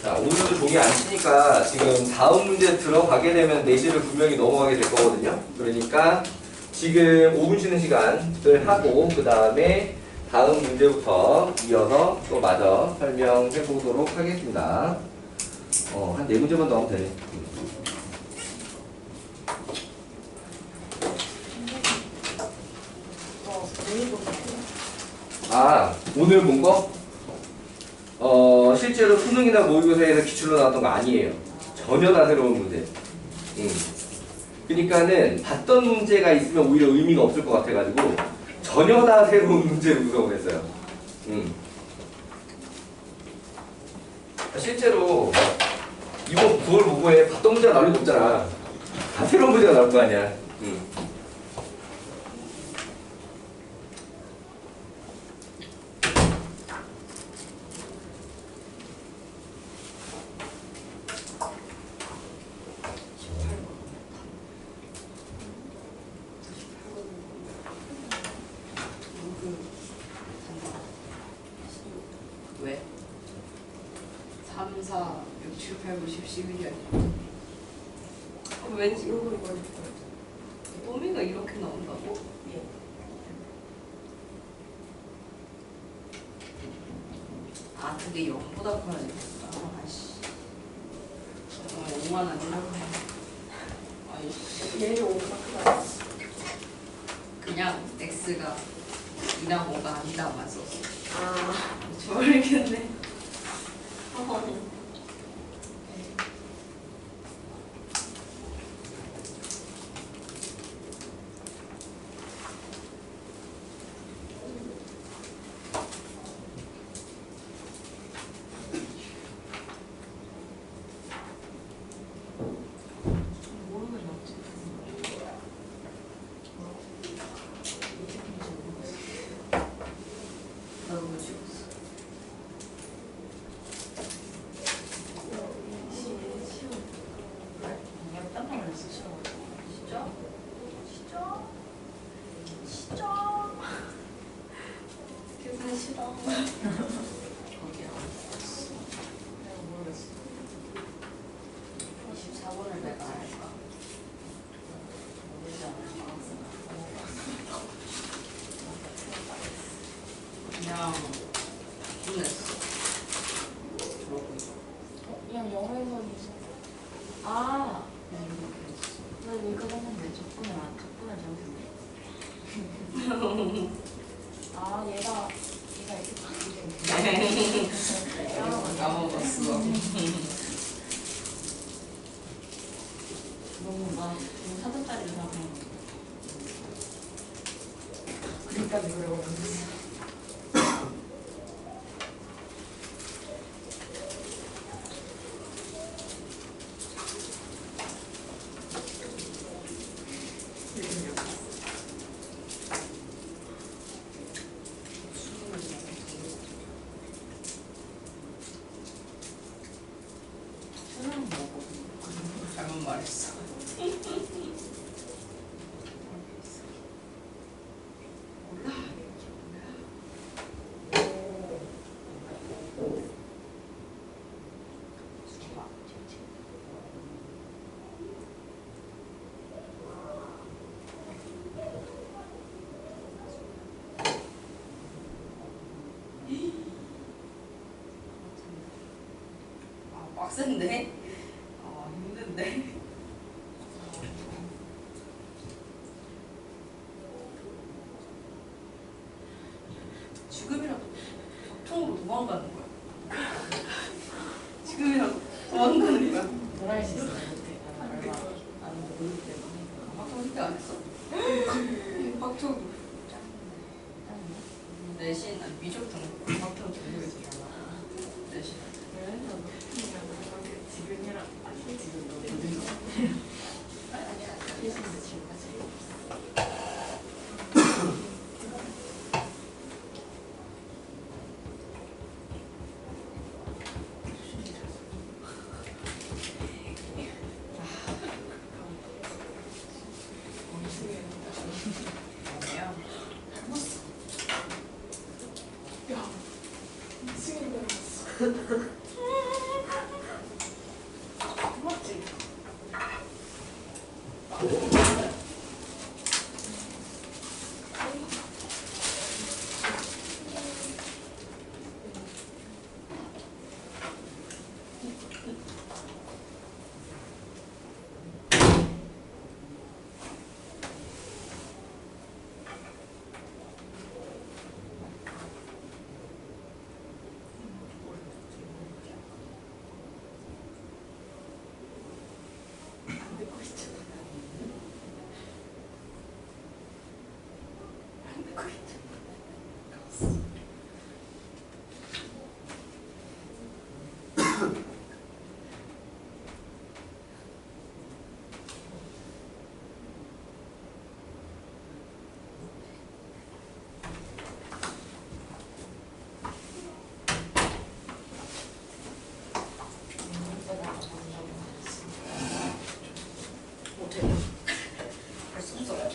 자, 오늘도 종이 안 치니까 지금 다음 문제 들어가게 되면 4시를 분명히 넘어가게 될 거거든요. 그러니까 지금 5분 쉬는 시간을 하고 그 다음에 다음 문제부터 이어서 또 마저 설명해 보도록 하겠습니다. 한 4문제만 더 하면 되네. 아, 오늘 본 거? 실제로 수능이나 모의고사에서 기출로 나왔던 거 아니에요. 전혀 다 새로운 문제. 그러니까는 봤던 문제가 있으면 오히려 의미가 없을 것 같아가지고 전혀 다 새로운 문제를 구성을 했어요. 실제로 이번 9월 보고에 봤던 문제가 나올 리도 없잖아. 다 새로운 문제가 나올 거 아니야. 왜? 3, 4, 6, 7, 8, 9, 10, 11이 아니야. 왠지 이거 또미가 이렇게 나온다고? 예. 아, 그게 0보다 커야 되겠다. 아이씨. 5만 아니라고 해. 아이씨. 얘를 5가 크다. 그냥 X가 2랑 5가 아니다만 썼어. 아, 모르겠네. 나도 못 찍었어. 그냥 깜짝 놀랐어, 시험. 진짜? 진짜? 진짜? 계산 싫어. 거기야. 내가 모르겠어. 24번을 내가 할까? 모르지 않아. 그냥 보냈어. 그러고 있어. 그냥 영어에서 있어. 아, 난 이거 했는데 적분을 잘못했네. 아, 얘가 이렇게 까먹었어. 너무 4등짜리 이상해. 그러니까 그러고 잘못 말했어. 몰라. 아, 빡센데? 아, 힘든데? 지금이랑 도망가는 거야. 지금이라도 도망가는 거야. 뭘할 수 있어? 못해. 나는 얼마 안 모르기 때문에. 박정 그때 안 했어? 박정 내신 아니 미적 등 박정 등록에서 잘 나와. 내신. 그래서 지금이랑 지금 너네 아니야. 예수님도 지금 같이. 아니야. 맞지? 못해. 할수 없어.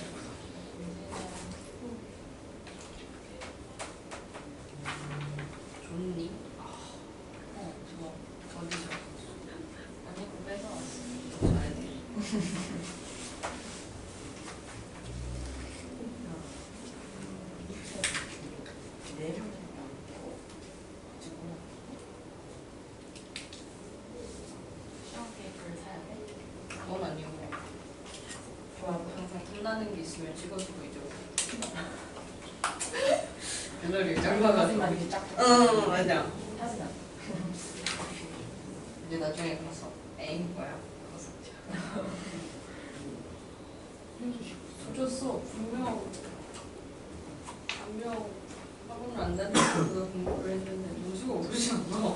좋니? 좋아. 어디서? 아니 그거 뺏어왔어. 잘해. 시험 케이크를 사야 돼? 그건 아니고. 항상 탐나는 게 있으면 찍어주고 이제. 갤러리 짧아가지고. 이렇게 쫙. 응 맞아. 하진 않아. 이제 나중에 가서 에잉 뭐야? 가서. 줬어. 분명 학원을 안 다니면서 공부를 했는데 누수가 오르지 않아. 수학을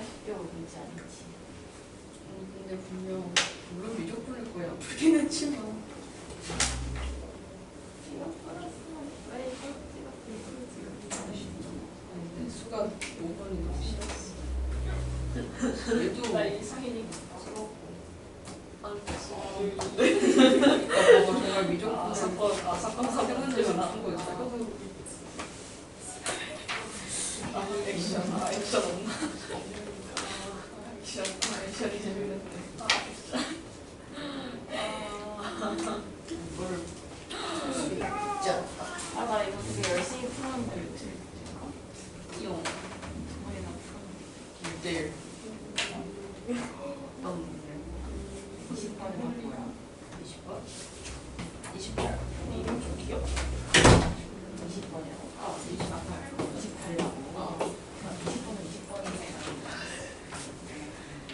쉽게 오르지 않지. 근데 분명 물론 미적 풀릴 거야. 풀긴 했지만. 왜 이거 찍었어? 근데 수가 5번이 너무 싫었어. 얘도 나 이상이니까. 서럽고. 그러니까 뭐가 정말 미적 사건 사건들만 나온 거 있어요. 액션 없나? 액션이 재밌는데. 이걸 진짜 아, 나 이거 되게 열심히 풀었는데 왜 틀리지? 이용 거의나 풀었는데. 1대1 어떤 문제? 20번이 맞고요. 20번? 28 이름 좀 귀엽다. 20번이라고? 아 28 28이라고? 어 20번은 20번이네.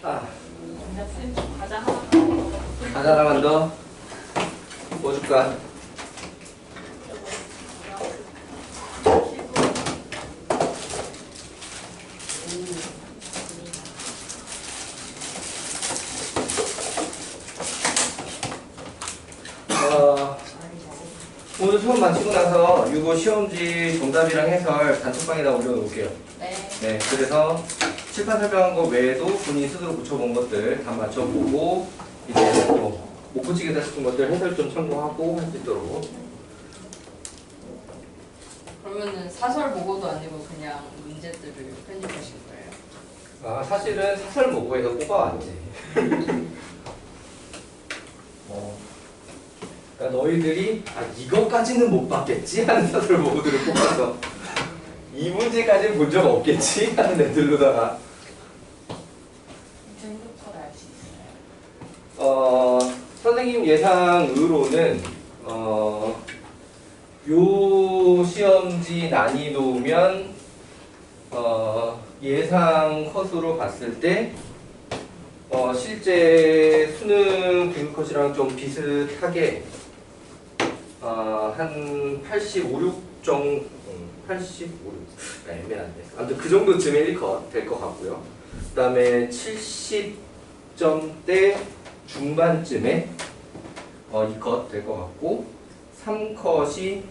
아, 쌤 과자 하나 과자 하나만 더. 뭐 줄까? 오늘 수업 마치고 나서 이거 시험지 정답이랑 해설 단톡방에다 올려놓을게요. 네. 네, 그래서 칠판 설명한 거 외에도 본인이 스스로 붙여본 것들 다 맞춰보고 이제 뭐 못 붙이겠다 싶은 것들 해설 좀 참고하고 할 수 있도록. 그러면은 사설 보고도 아니고 그냥 문제들을 편집하신 거예요? 아, 사실은 사설 모고에서 뽑아왔지. 그러니까 너희들이 이것까지는 못 봤겠지 하는 사설 모고들을 뽑아서 이 문제까지는 본 적 없겠지 하는 애들로다가 등급표를 알 수 있어요. 선생님 예상으로는 요 시험지 난이도면 예상 컷으로 봤을 때 실제 수능 비교컷이랑 좀 비슷하게 한 85, 6 정도 85, 6 애매한데 아무튼 그 정도쯤에 1컷 될 것 같고요. 그 다음에 70점대 중반쯤에 2컷 될 것 같고 3컷이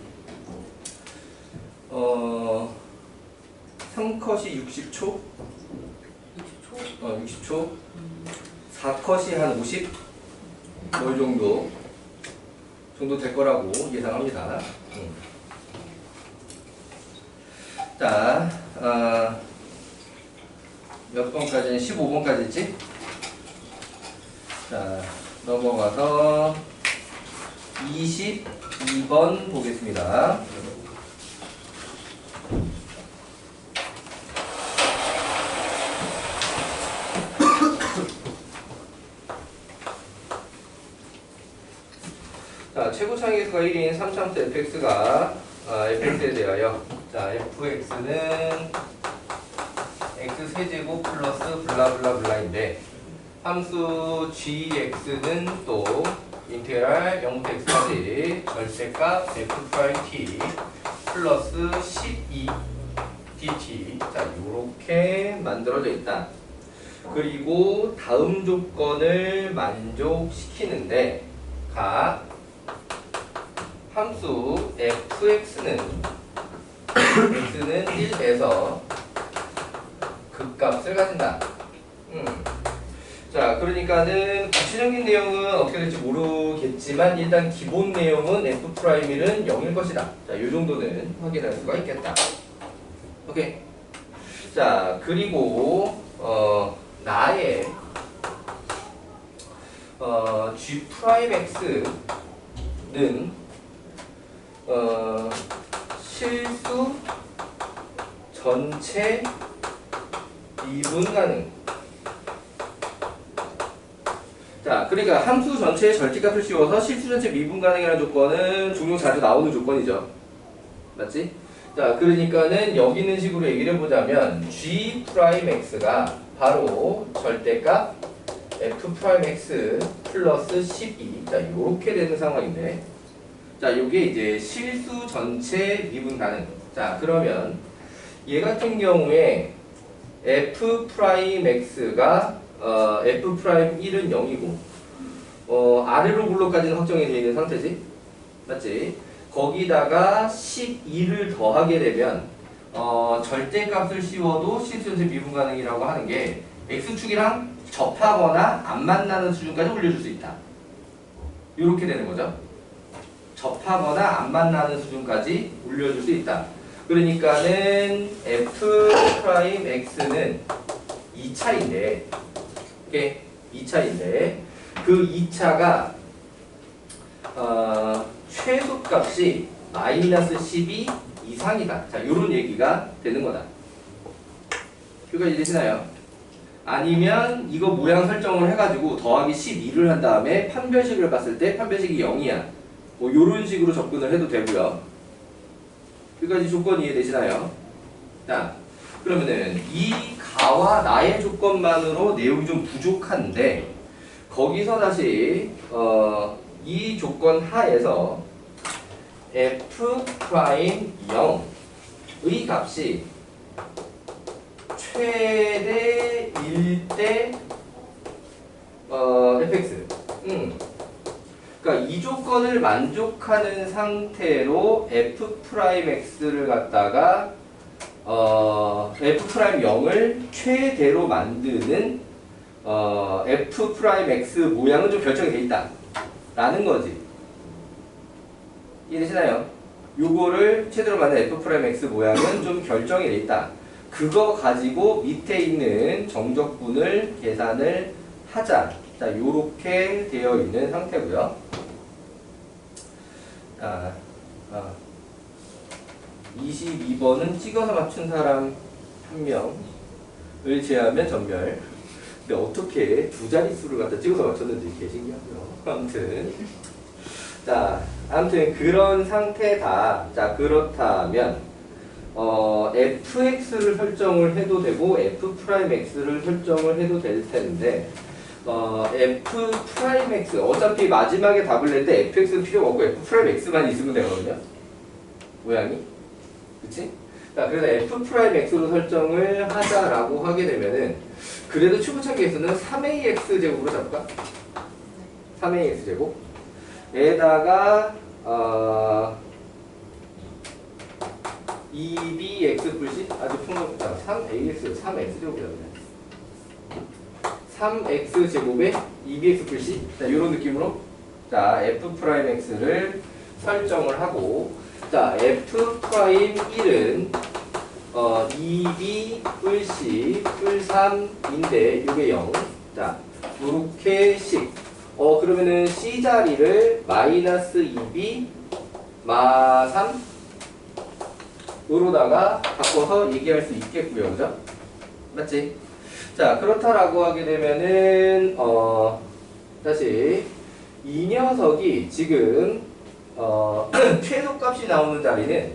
3컷이 60초? 60초? 4컷이 한 50? 뭐 이 정도 될 거라고 예상합니다. 자, 몇 번까지? 15번까지 있지? 자, 넘어가서 22번 보겠습니다. 자, 최고 창의수가 1인 3참수 fx가 fx에 대하여 자, fx는 x세제곱 플러스 블라블라블라인데 함수 gx는 또 인테그랄 0부터 x까지 절대값 f't 플러스 12 dt 자, 요렇게 만들어져 있다. 그리고 다음 조건을 만족시키는데 각 함수 fx는 x는 1에서 극값을 가진다. 자, 그러니까는 구체적인 내용은 어떻게 될지 모르겠지만 일단 기본 내용은 f'1은 0일 것이다. 자, 요 정도는 확인할 수가 있겠다. 오케이. 자, 그리고 나의 g'x는 실수 전체 미분 가능. 자, 그러니까 함수 전체의 절대값을 씌워서 실수 전체 미분 가능이라는 조건은 종종 자주 나오는 조건이죠. 맞지? 자, 그러니까는 여기 있는 식으로 얘기를 해보자면 g'x가 바로 절대값 f'x 플러스 12. 자, 요렇게 되는 상황인데 자, 요게 이제 실수 전체 미분 가능. 자, 그러면 얘 같은 경우에 f'x가 f'1은 0이고 아래로 굴러까지는 확정이 되어 있는 상태지. 맞지? 거기다가 12를 더하게 되면 절대값을 씌워도 실수 전체 미분 가능이라고 하는 게 x축이랑 접하거나 안 만나는 수준까지 올려줄 수 있다. 요렇게 되는 거죠. 접하거나 안 만나는 수준까지 올려줄 수 있다. 그러니까는 f'x는 2차인데, 오케이? 2차인데, 그 2차가, 최소값이 마이너스 12 이상이다. 자, 요런 얘기가 되는 거다. 여기까지 되시나요? 아니면 이거 모양 설정을 해가지고 더하기 12를 한 다음에 판별식을 봤을 때 판별식이 0이야. 뭐 요런 식으로 접근을 해도 되고요. 여기까지 조건 이해되시나요? 자, 그러면은 이 가와 나의 조건만으로 내용이 좀 부족한데 거기서 다시 이 조건 하에서 f'0의 값이 최대 1대 fx. 그러니까 이 조건을 만족하는 상태로 f'x를 갖다가 f'0을 최대로 만드는 f'x 모양은 좀 결정이 돼 있다 라는 거지. 이해되시나요? 요거를 최대로 만든 f'x 모양은 좀 결정이 돼 있다. 그거 가지고 밑에 있는 정적분을 계산을 하자. 자, 요렇게 되어 있는 상태고요. 22번은 찍어서 맞춘 사람 1명을 제하면 전멸. 근데 어떻게 두 자릿수를 갖다 찍어서 맞췄는지 개 신기하고요. 아무튼 자, 아무튼 그런 상태다. 자, 그렇다면 fx를 설정을 해도 되고 f'x를 설정을 해도 될 텐데 f'x 어차피 마지막에 답을 낼 때 fx는 필요가 없고 f'x만 있으면 되거든요. 모양이. 그치? 자, 그래서 f'x로 설정을 하자라고 하게 되면은 그래도 추구차기에서는 3ax 제곱으로 잡을까? 3ax 제곱 에다가 2bx 플시 아주 풍성하다. 3ax 3x 제곱이라네. 3x 제곱에 2bx 플시 자, 이런 느낌으로 자 f'x를 설정을 하고 자 f'1은 2b 플시 플3인데 요게 0. 자 요렇게씩 그러면은 c 자리를 마이너스 2b 마 3 으로다가 바꿔서 얘기할 수 있겠고요. 그죠? 맞지? 자, 그렇다라고 하게 되면은, 다시, 이 녀석이 지금, 최소값이 나오는 자리는,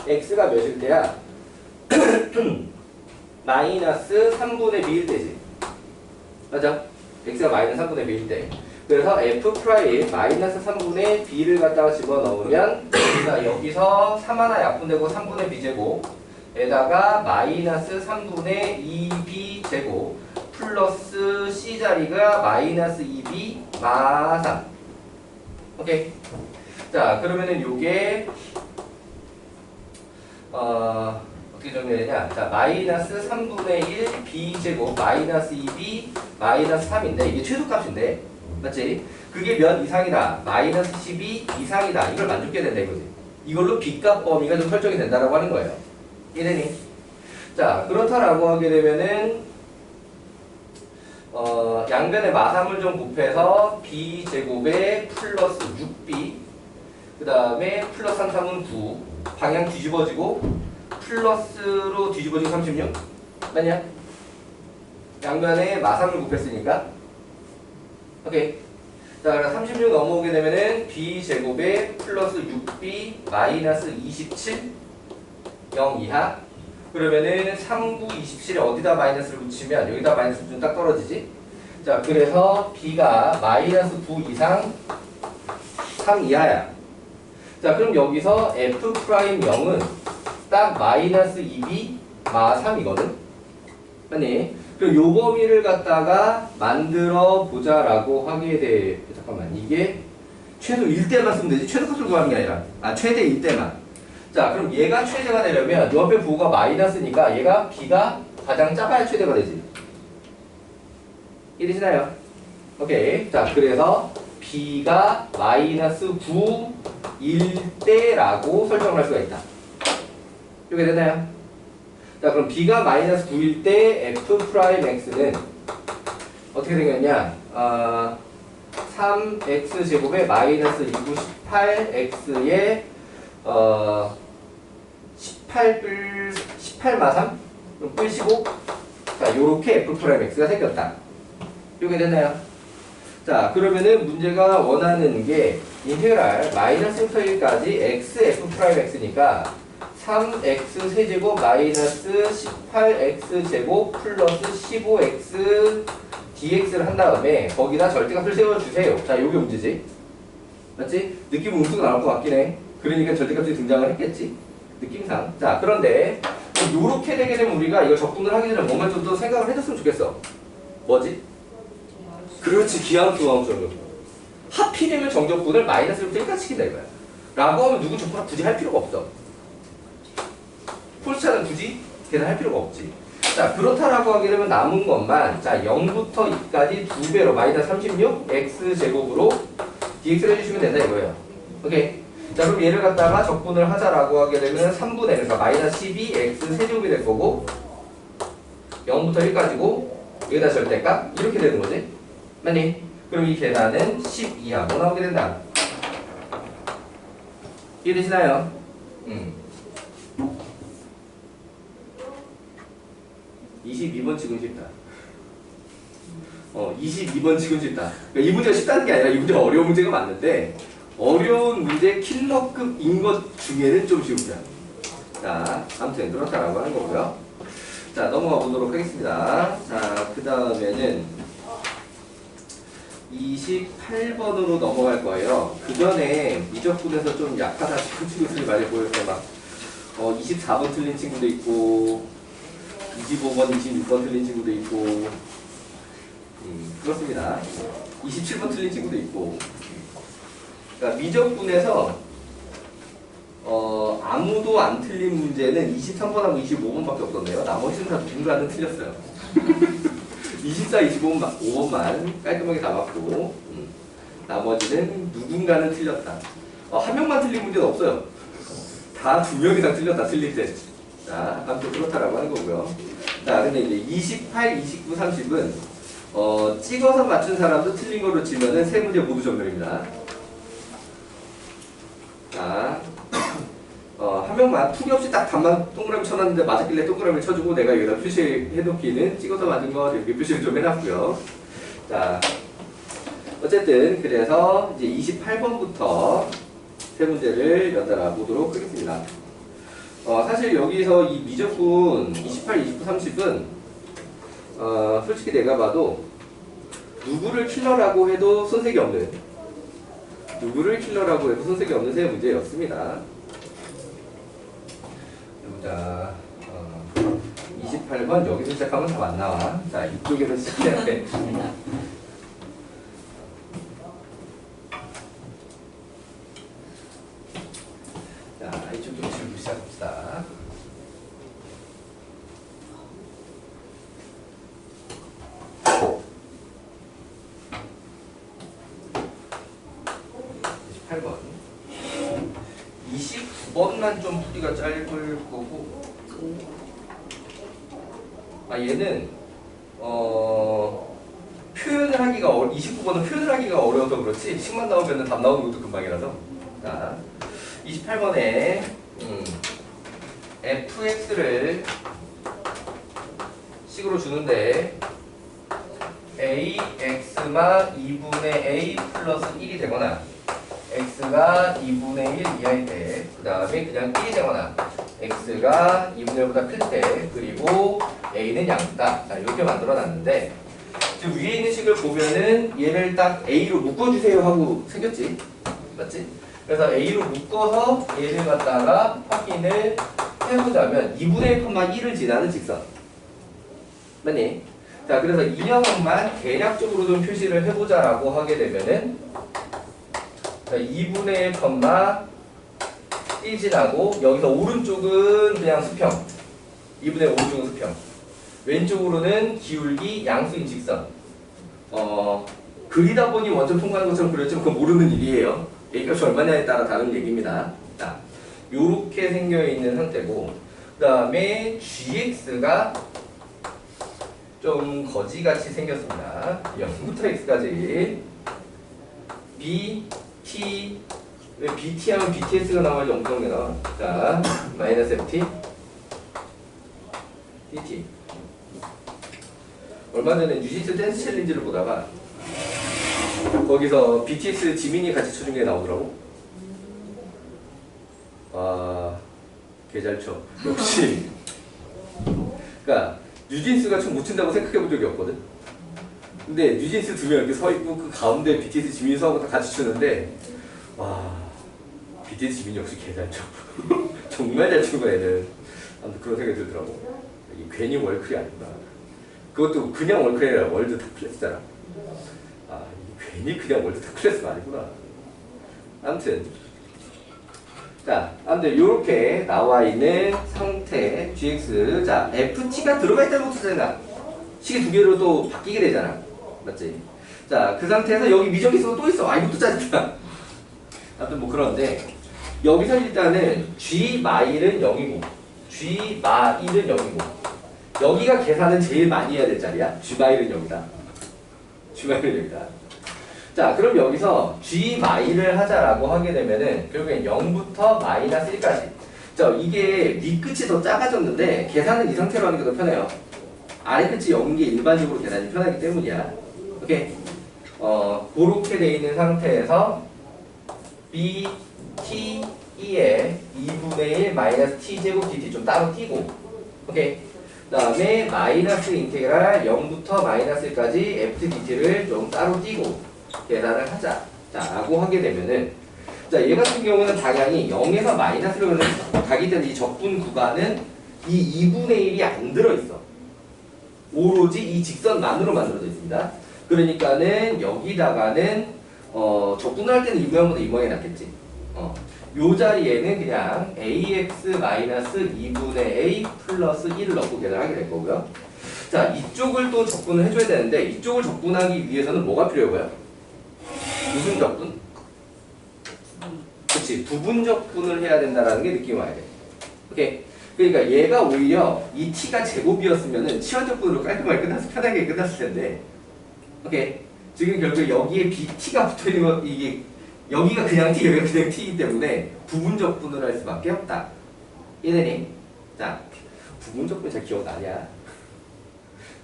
x가 몇일 때야? 마이너스 3분의 b일 때지. 맞아? x가 마이너스 3분의 b일 때. 그래서 f 프라임 마이너스 3분의 b를 갖다가 집어넣으면 우리가 여기서 3 하나 약분되고 3분의 b제곱에다가 마이너스 3분의 2b 제곱 플러스 c 자리가 마이너스 2b 마 3. 오케이. 자 그러면은 요게 어떻게 정리해야 되냐? 자 마이너스 3분의 1 b 제곱 마이너스 2b 마이너스 3인데 이게 최소값인데 맞지? 그게 몇 이상이다? 마이너스 12 이상이다. 이걸 만족해야 된다 이거지. 이걸로 B값 범위가 좀 설정이 된다라고 하는 거예요. 이해되니? 자, 그렇다라고 하게 되면은 양변의 마삼을 좀 곱해서 B제곱에 플러스 6B 그 다음에 플러스 3, 3은 9 방향 뒤집어지고 플러스로 뒤집어지고 36 맞냐? 양변에 마삼을 곱했으니까 오케이. 자, 그럼 36 넘어오게 되면은 b제곱에 플러스 6b 마이너스 27 0 이하 그러면은 3, 9, 27에 어디다 마이너스를 붙이면 여기다 마이너스 붙이면 딱 떨어지지. 자, 그래서 b가 마이너스 9 이상 3 이하야. 자, 그럼 여기서 f 프라임 0은 딱 마이너스 2b 마 3이거든. 아니 그럼 요 범위를 갖다가 만들어 보자라고 하게 돼. 잠깐만 이게 최소 1대만 쓰면 되지 최소값을 구하는 게 아니라 최대 1대만. 자 그럼 얘가 최대가 되려면 요 앞에 부호가 마이너스니까 얘가 b가 가장 작아야 최대가 되지. 이해되시나요? 오케이. 자 그래서 b가 마이너스 9일 때라고 설정을 할 수가 있다. 이렇게 되나요? 자 그럼 b가 마이너스 9일 때 f 프라임 x는 어떻게 생겼냐? 3x 제곱에 마이너스 2구 18x에 18 3? 그럼 뿔 15? 자 요렇게 f 프라임 x가 생겼다. 이렇게 됐나요? 자 그러면은 문제가 원하는 게 인테그랄 마이너스 1까지 x f 프라임 x니까 3x 세제곱 마이너스 18x 제곱 플러스 15x dx를 한 다음에 거기다 절대값을 세워주세요. 자 요게 문제지. 맞지? 느낌은 음수가 나올 것 같긴 해. 그러니까 절대값이 등장을 했겠지. 느낌상. 자 그런데 요렇게 되게 되면 우리가 이거 적분을 하기 전에 뭔가 좀 더 생각을 해줬으면 좋겠어. 뭐지? 그렇지. 기하학수항적으로 하필이면 정적분을 마이너스부터 1까지 시킨다 이거야. 라고 하면 누구 적분을 굳이 할 필요가 없어. 폴스차는 굳이 계산할 필요가 없지. 자 그렇다라고 하게 되면 남은 것만 자 0부터 2까지 2배로 마이너스 36 x제곱으로 dx를 해주시면 된다 이거예요. 오케이. 자 그럼 얘를 갖다가 적분을 하자라고 하게 되면 3분의 그러니까 마이너스 12 x 세제곱이 될 거고 0부터 1까지고 여기다 절대값 이렇게 되는 거지. 맞니? 그럼 이 계산은 10 이하 뭐 나오게 된다. 이해되시나요? 22번 치고 싶다. 22번 지금 쉽다. 그러니까 이 문제가 쉽다는 게 아니라 이 문제가 어려운 문제가 맞는데 어려운 문제 킬러급인 것 중에는 좀 쉬운 편. 자, 아무튼 그렇다라고 하는 거고요. 자, 넘어가 보도록 하겠습니다. 자, 그 다음에는 28번으로 넘어갈 거예요. 그 전에 미적분에서 좀 약하다 싶은 친구들이 많이 보였어요. 막 24번 틀린 친구도 있고 25번, 26번 틀린 친구도 있고 그렇습니다. 27번 틀린 친구도 있고. 그러니까 미적분에서 아무도 안 틀린 문제는 23번하고 25번밖에 없던데요. 나머지는 다 누군가는 틀렸어요. 24, 25번만 깔끔하게 다 맞고 나머지는 누군가는 틀렸다. 한 명만 틀린 문제는 없어요. 다 2명 이상 틀렸다. 틀릴 때. 자, 아무튼 그렇다라고 하는 거고요. 자, 근데 이제 28, 29, 30은 찍어서 맞춘 사람도 틀린 걸로 치면은 세 문제 모두 정렬입니다. 자, 한 명만 투기 없이 딱 답만 동그라미 쳐놨는데 맞았길래 동그라미 쳐주고 내가 여기다 표시해놓기는 찍어서 맞은 거 이렇게 표시를 좀 해놨고요. 자, 어쨌든 그래서 이제 28번부터 세 문제를 연달아 보도록 하겠습니다. 사실 여기서 이 미적분 28, 29, 30은 솔직히 내가 봐도 누구를 킬러라고 해도 손색이 없는 세 문제였습니다. 자, 28번 여기서 시작하면 답 안 나와. 자, 이쪽에서 시작해야 돼. 자, 이쪽부터 질문 시작합시다. 좀 풀이가 짧을 거고, 얘는 표현을 하기가 29번은 표현을 하기가 어려워서 그렇지 식만 나오면 답 나오는 것도 금방이라서. 자, 28번에 fx를 식으로 주는데 ax가 2분의 a 플러스 1이 되거나 x가 2분의 1 이하일 때, 그 다음에 그냥 1이 되거나 x가 2분의 1보다 클 때, 그리고 a는 양수다. 자, 이렇게 만들어 놨는데 지금 위에 있는 식을 보면은 얘를 딱 a로 묶어주세요 하고 생겼지? 맞지? 그래서 a로 묶어서 얘를 갖다가 확인을 해보자면 2분의 1,1을 지나는 직선. 맞니? 자, 그래서 이 녀석만 대략적으로 좀 표시를 해보자라고 하게 되면은, 자, 2분의 1, 지나고 여기서 오른쪽은 그냥 수평, 2분의 1 오른쪽은 수평, 왼쪽으로는 기울기 양수인 직선. 그리다 보니 원점 통과하는 것처럼 그렸지만 그건 모르는 일이에요. A값이 얼마냐에 따라 다른 얘기입니다. 자, 요렇게 생겨있는 상태고, 그 다음에 GX가 좀 거지같이 생겼습니다. 0부터 X까지 B, T, 왜 BT 하면 BTS가 나와야지 엉뚱하게 나와. 자, 마이너스 FT, DT. 얼마 전에 뉴진스 댄스 챌린지를 보다가 거기서 BTS 지민이 같이 쳐준 게 나오더라고. 개 잘 쳐. 역시. 그러니까 뉴진스가 춤 못 춘다고 생각해 본 적이 없거든. 근데 뉴진스 두 명 이렇게 서 있고 그 가운데 BTS 지민이 서하고 다 같이 추는데, 와, BTS 지민이 역시 개 잘 쳐. 정말 잘 추는 거야, 애는. 아무튼 그런 생각이 들더라고. 이게 괜히 월클이 아니구나. 그것도 그냥 월클이 아니라 월드 탑 클래스잖아. 이게 괜히 그냥 월드 탑 클래스가 아니구나. 아무튼. 자, 아무튼 요렇게 나와 있는 상태 GX. 자, FT가 들어가 있다는 것도 생각. 식이 두 개로 또 바뀌게 되잖아. 맞지? 자, 그 상태에서 여기 미적이 있어서 또 있어. 이것도 짜증나. 아무튼 뭐 그런데 여기서 일단은 G마일은 0이고 G마일은 0이고 여기가 계산은 제일 많이 해야 될 자리야. G마일은 0이다. G마일은 0이다. 자, 그럼 여기서 G마일을 하자라고 하게 되면은 결국엔 0부터 마이너스 1까지. 자, 이게 윗끝이 더 작아졌는데 계산은 이 상태로 하는 게 더 편해요. 아래 끝이 0인 게 일반적으로 계산이 편하기 때문이야. 오케이. 그렇게 돼 있는 상태에서 b, t, e에 2분의 1 마이너스 t 제곱 dt 좀 따로 띄고, 오케이. 그 다음에 마이너스 인테그랄 0부터 마이너스 1까지 f dt를 좀 따로 띄고 계산을 하자. 자, 라고 하게 되면은, 자, 얘 같은 경우는 방향이 0에서 마이너스로 가기 때문에 이 적분 구간은 이 2분의 1이 안 들어있어. 오로지 이 직선만으로 만들어져 있습니다. 그러니까는 여기다가는 적분할 때는 이 모양보다 이 모양이 낫겠지. 요 자리에는 그냥 ax 마이너스 2분의 a 플러스 1을 넣고 계산하게 될 거고요. 자, 이쪽을 또 적분을 해줘야 되는데 이쪽을 적분하기 위해서는 뭐가 필요해요? 무슨 적분? 그렇지, 부분 적분을 해야 된다는 게 느낌이 와야 돼. 오케이. 그러니까 얘가 오히려 이 t가 제곱이었으면은 치환적분으로 깔끔하게 끝났을, 편하게 끝났을 텐데, 오케이. 지금 결국 여기에 bt가 붙어 있는 거, 이게 여기가 그냥 t, 여기가 그냥 t이기 때문에 부분 적분을 할 수밖에 없다. 이해되니? 자, 부분 적분 잘 기억나냐?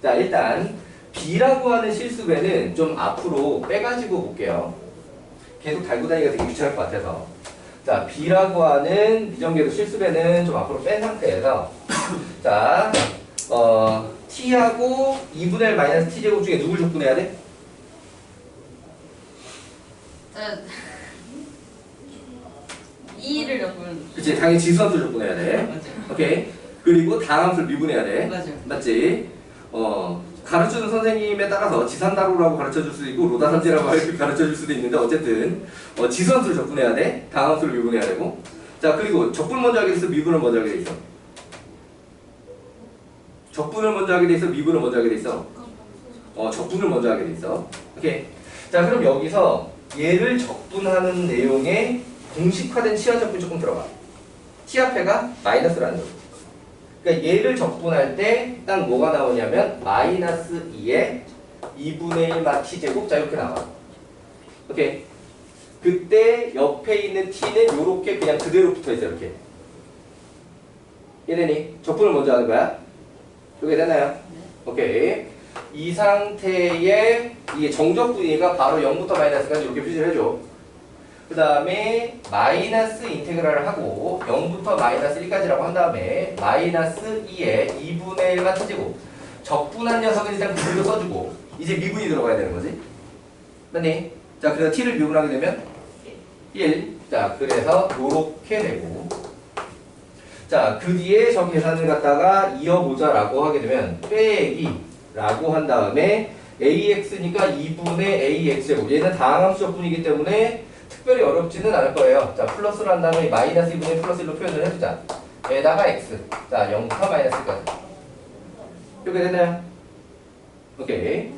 자, 일단 b라고 하는 실수배는 좀 앞으로 빼가지고 볼게요. 계속 달고 다니기가 되게 귀찮을 것 같아서. 자, b라고 하는 미정계도 실수배는 좀 앞으로 뺀 상태에서 자, t하고 2분의 1 마이너스 t제곱 중에 누굴 적분해야 돼? 자, 2를 적분. 그치, 당연히 지수함수 적분해야 돼. 맞아요. 오케이. 그리고 다항함수를 미분해야 돼. 맞아요. 맞지? 가르쳐주는 선생님에 따라서 지산다로라고 가르쳐줄 수도 있고 로다산지라고 가르쳐줄 수도 있는데 어쨌든 지수함수를 적분해야 돼. 다항함수를 미분해야 되고. 자, 그리고 적분 먼저 하게 돼 있어, 미분을 먼저 하게 돼 있어. 적분을 먼저 하게 돼 있어, 미분을 먼저 하게 돼 있어. 적분을 먼저 하게 돼 있어. 오케이. 자, 그럼 여기서 얘를 적분하는 내용에 공식화된 치환적분 조금 들어가. t 앞에가 마이너스라는 거. 그러니까 얘를 적분할 때 딱 뭐가 나오냐면 마이너스 2에 2분의 1 마 t제곱. 자, 이렇게 나와. 오케이. 그때 옆에 있는 t는 요렇게 그냥 그대로 붙어있어. 이렇게. 이해되니? 적분을 먼저 하는 거야. 이게 되나요? 오케이. 이 상태에 이게 정적분이니까 바로 0부터 마이너스까지 이렇게 표시를 해줘. 그 다음에 마이너스 인테그랄을 하고 0부터 마이너스 1까지라고 한 다음에 마이너스 2에 2분의 1만 t제곱. 적분한 녀석은 일단 그대로 써주고 이제 미분이 들어가야 되는 거지. 맞니? 자, 그래서 t를 미분하게 되면 1. 자, 그래서 요렇게 되고, 자, 그 뒤에 저 계산을 갖다가 이어보자라고 하게 되면 빼기 라고 한 다음에 ax니까 2분의 ax제곱. 얘는 다항함수 적분이기 때문에 특별히 어렵지는 않을 거예요. 자, 플러스를 한 다음에 마이너스 2분의 플러스 1로 표현을 해주자. 에다가 x. 자, 0부터 마이너스까지. 이렇게 됐나요? 오케이.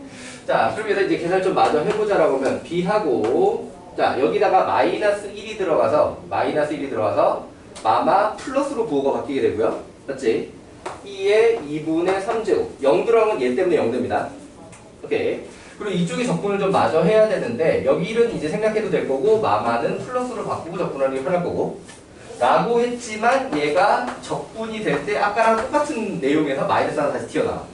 자, 그럼 여기서 이제 계산을 좀 마저 해보자라고 하면 b하고, 자, 여기다가 마이너스 1이 들어가서 마마 플러스로 부호가 바뀌게 되고요. 맞지? 2의 2분의 3제곱. 0 들어가면 얘 때문에 0 됩니다. 오케이. 그리고 이쪽에 적분을 좀 마저 해야 되는데 여기 1은 이제 생략해도 될 거고 마마는 플러스로 바꾸고 적분하는 게 편할 거고 라고 했지만 얘가 적분이 될 때 아까랑 똑같은 내용에서 마이너스 하나 다시 튀어나와.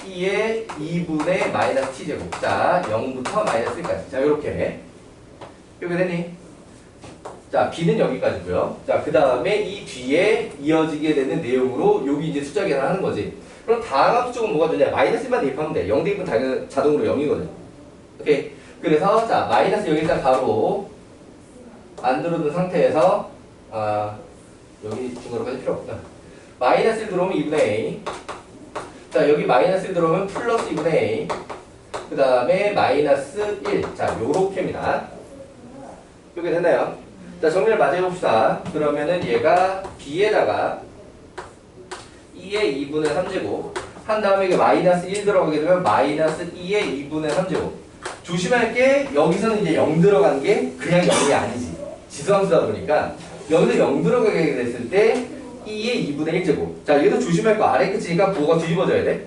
2의 2분의 마이너스 t제곱. 자, 0부터 마이너스 1까지. 자, 요렇게. 이렇게 되니? 자, b는 여기까지고요. 자, 그 다음에 이 뒤에 이어지게 되는 내용으로 여기 이제 숫자 계산하는 거지. 그럼 다항함수 쪽은 뭐가 되냐? 마이너스 1만 대입하면 돼. 0 대입은 당연히 자동으로 0이거든. 오케이. 그래서 자, 마이너스 여기 일단 바로 만들어둔 상태에서 여기 중괄호까지 필요 없다. 마이너스 1 들어오면 2분의 a. 자, 여기 마이너스 1 들어오면 플러스 2분의 a. 그 다음에 마이너스 1. 자, 요렇게입니다. 이렇게 됐나요? 자, 정리를 마저 해봅시다. 그러면은 얘가 b에다가 2의 2분의 3제곱 한 다음에 이게 마이너스 1 들어가게 되면 마이너스 2의 2분의 3제곱. 조심할 게 여기서는 이제 0 들어간 게 그냥 0이 아니지. 지수함수다 보니까 여기서 0 들어가게 됐을 때 2의 2분의 1제곱. 자, 얘도 조심할 거 아래 끝이니까 부호가 뒤집어져야 돼.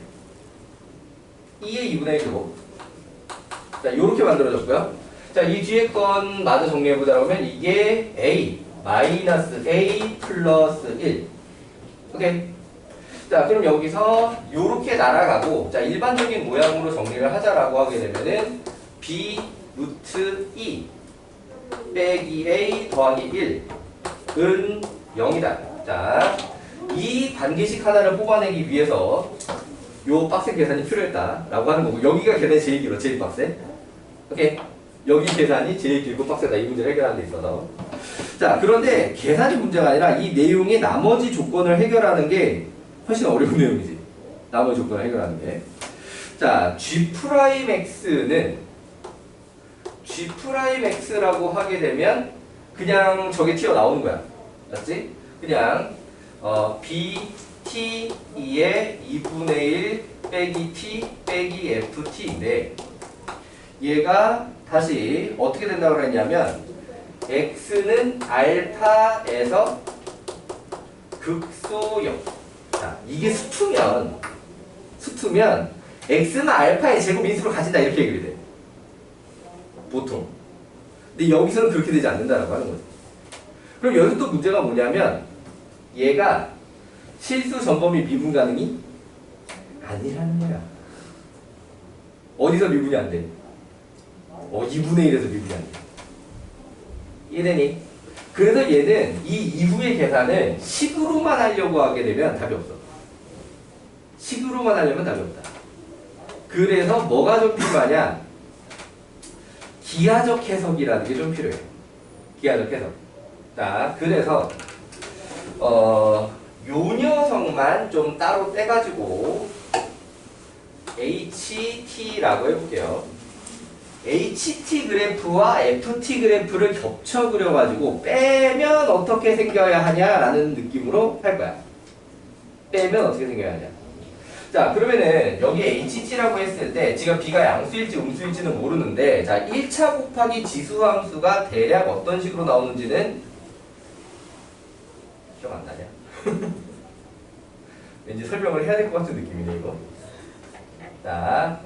2의 2분의 1제곱. 자, 요렇게 만들어졌고요. 자, 이 뒤에 건 마저 정리해보자고 하면 이게 a 마이너스 a 플러스 1. 오케이. 자, 그럼 여기서 요렇게 날아가고, 자, 일반적인 모양으로 정리를 하자라고 하게 되면은 b 루트 2 빼기 a 더하기 1은 0이다. 자, 이 단계식 하나를 뽑아내기 위해서 요 빡센 계산이 필요했다라고 하는 거고, 여기가 계산이 제일 길어, 제일 빡세. 오케이? 여기 계산이 제일 길고 빡세다. 이 문제를 해결하는 데 있어서. 자, 그런데 계산이 문제가 아니라 이 내용의 나머지 조건을 해결하는 게 훨씬 어려운 내용이지. 나머지 조건을 해결하는 게. 자, G'X는 G'X라고 하게 되면 그냥 저게 튀어나오는 거야. 맞지? 그냥 B, T, 2의 2분의 1 빼기 T 빼기 FT인데 얘가 다시 어떻게 된다고 그랬냐면 X는 알파에서 극소역. 자, 이게 수투면 X는 알파의 제곱 인수로 가진다 이렇게 얘기를 돼. 보통. 근데 여기서는 그렇게 되지 않는다라고 하는 거지. 그럼 여기서 또 문제가 뭐냐면 얘가 실수 전범위 미분 가능이 아니라는 거야. 어디서 미분이 안 돼? 2분의 1에서 미분이 안 돼. 이해되니? 그래서 얘는 이 이후의 계산을 식으로만 하려고 하게 되면 답이 없어. 식으로만 하려면 답이 없다. 그래서 뭐가 좀 필요하냐? 기하적 해석이라는 게 좀 필요해. 기하적 해석. 자, 그래서 요 녀석만 좀 따로 떼가지고 HT라고 해볼게요. HT 그래프와 FT 그래프를 겹쳐 그려가지고 빼면 어떻게 생겨야 하냐라는 느낌으로 할 거야. 빼면 어떻게 생겨야 하냐. 자, 그러면은 여기 HT라고 했을 때 지금 B가 양수일지 음수일지는 모르는데, 자, 1차 곱하기 지수함수가 대략 어떤 식으로 나오는지는 기억 안 나냐? 왠지 설명을 해야 될 것 같은 느낌이네 이거. 자,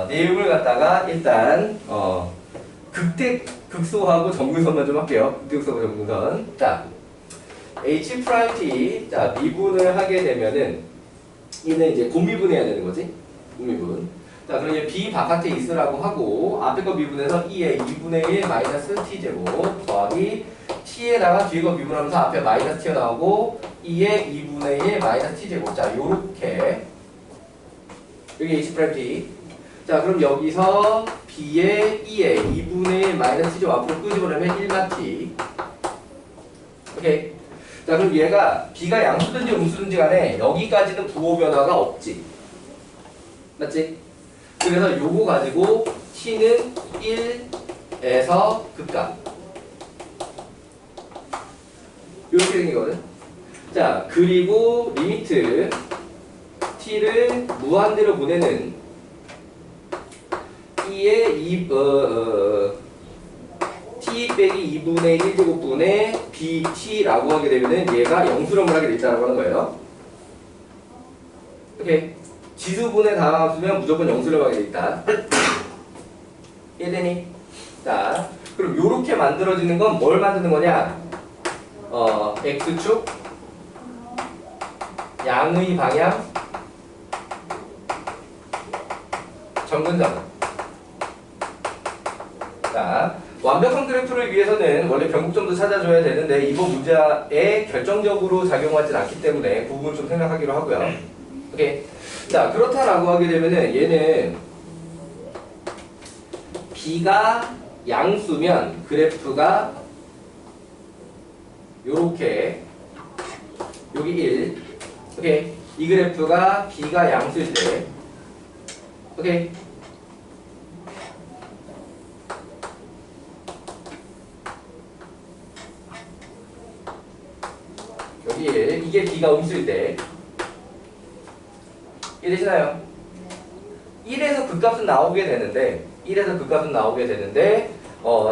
내용을 갖다가 일단 극소하고 점근선만 좀 할게요. 극소하고 점근선. 자, H'T, 자, 미분을 하게 되면은 얘는 이제 곱미분해야 되는 거지. 곱미분. 자, 그럼 이제 B 바깥에 있으라고 하고 앞에 거 미분해서 2의 2분의 1 마이너스 T제곱 더하기 T에다가 뒤에 거 미분하면서 앞에 마이너스 T가 나오고 2의 2분의 1 마이너스 T제곱. 자, 요렇게 여기 H'T. 자, 그럼 여기서 B의 2의 2분의 1 마이너스 T제곱 앞으로 끄집어내면 1마T. 오케이. 자, 그럼 얘가 B가 양수든지 음수든지 간에 여기까지는 부호 변화가 없지. 맞지? 그래서 요거 가지고 T는 1에서 극값. 이렇게 생기거든. 자, 그리고 리미트 T를 무한대로 보내는 T의 T 빼기 2분의 1제곱분의 BT라고 하게 되면은 얘가 영수름을 하게 돼 있다고 하는 거예요. 오케이. 지수분의 다함수면 무조건 영수름 하게 돼 있다. 이해되니? 자, 그럼 요렇게 만들어지는 건 뭘 만드는 거냐? X축 양의 방향 점근점. 자, 완벽한 그래프를 위해서는 원래 변곡점도 찾아줘야 되는데 이번 문제에 결정적으로 작용하진 않기 때문에 그 부분 좀 생각하기로 하고요. 오케이. 자, 그렇다라고 하게 되면은 얘는 B가 양수면 그래프가 요렇게 여기 1. 오케이. 이 그래프가 B가 양수일 때. 오케이. 여기 1. 이게 B가 음수일 때. 이해되시나요? 1에서 극값은 나오게 되는데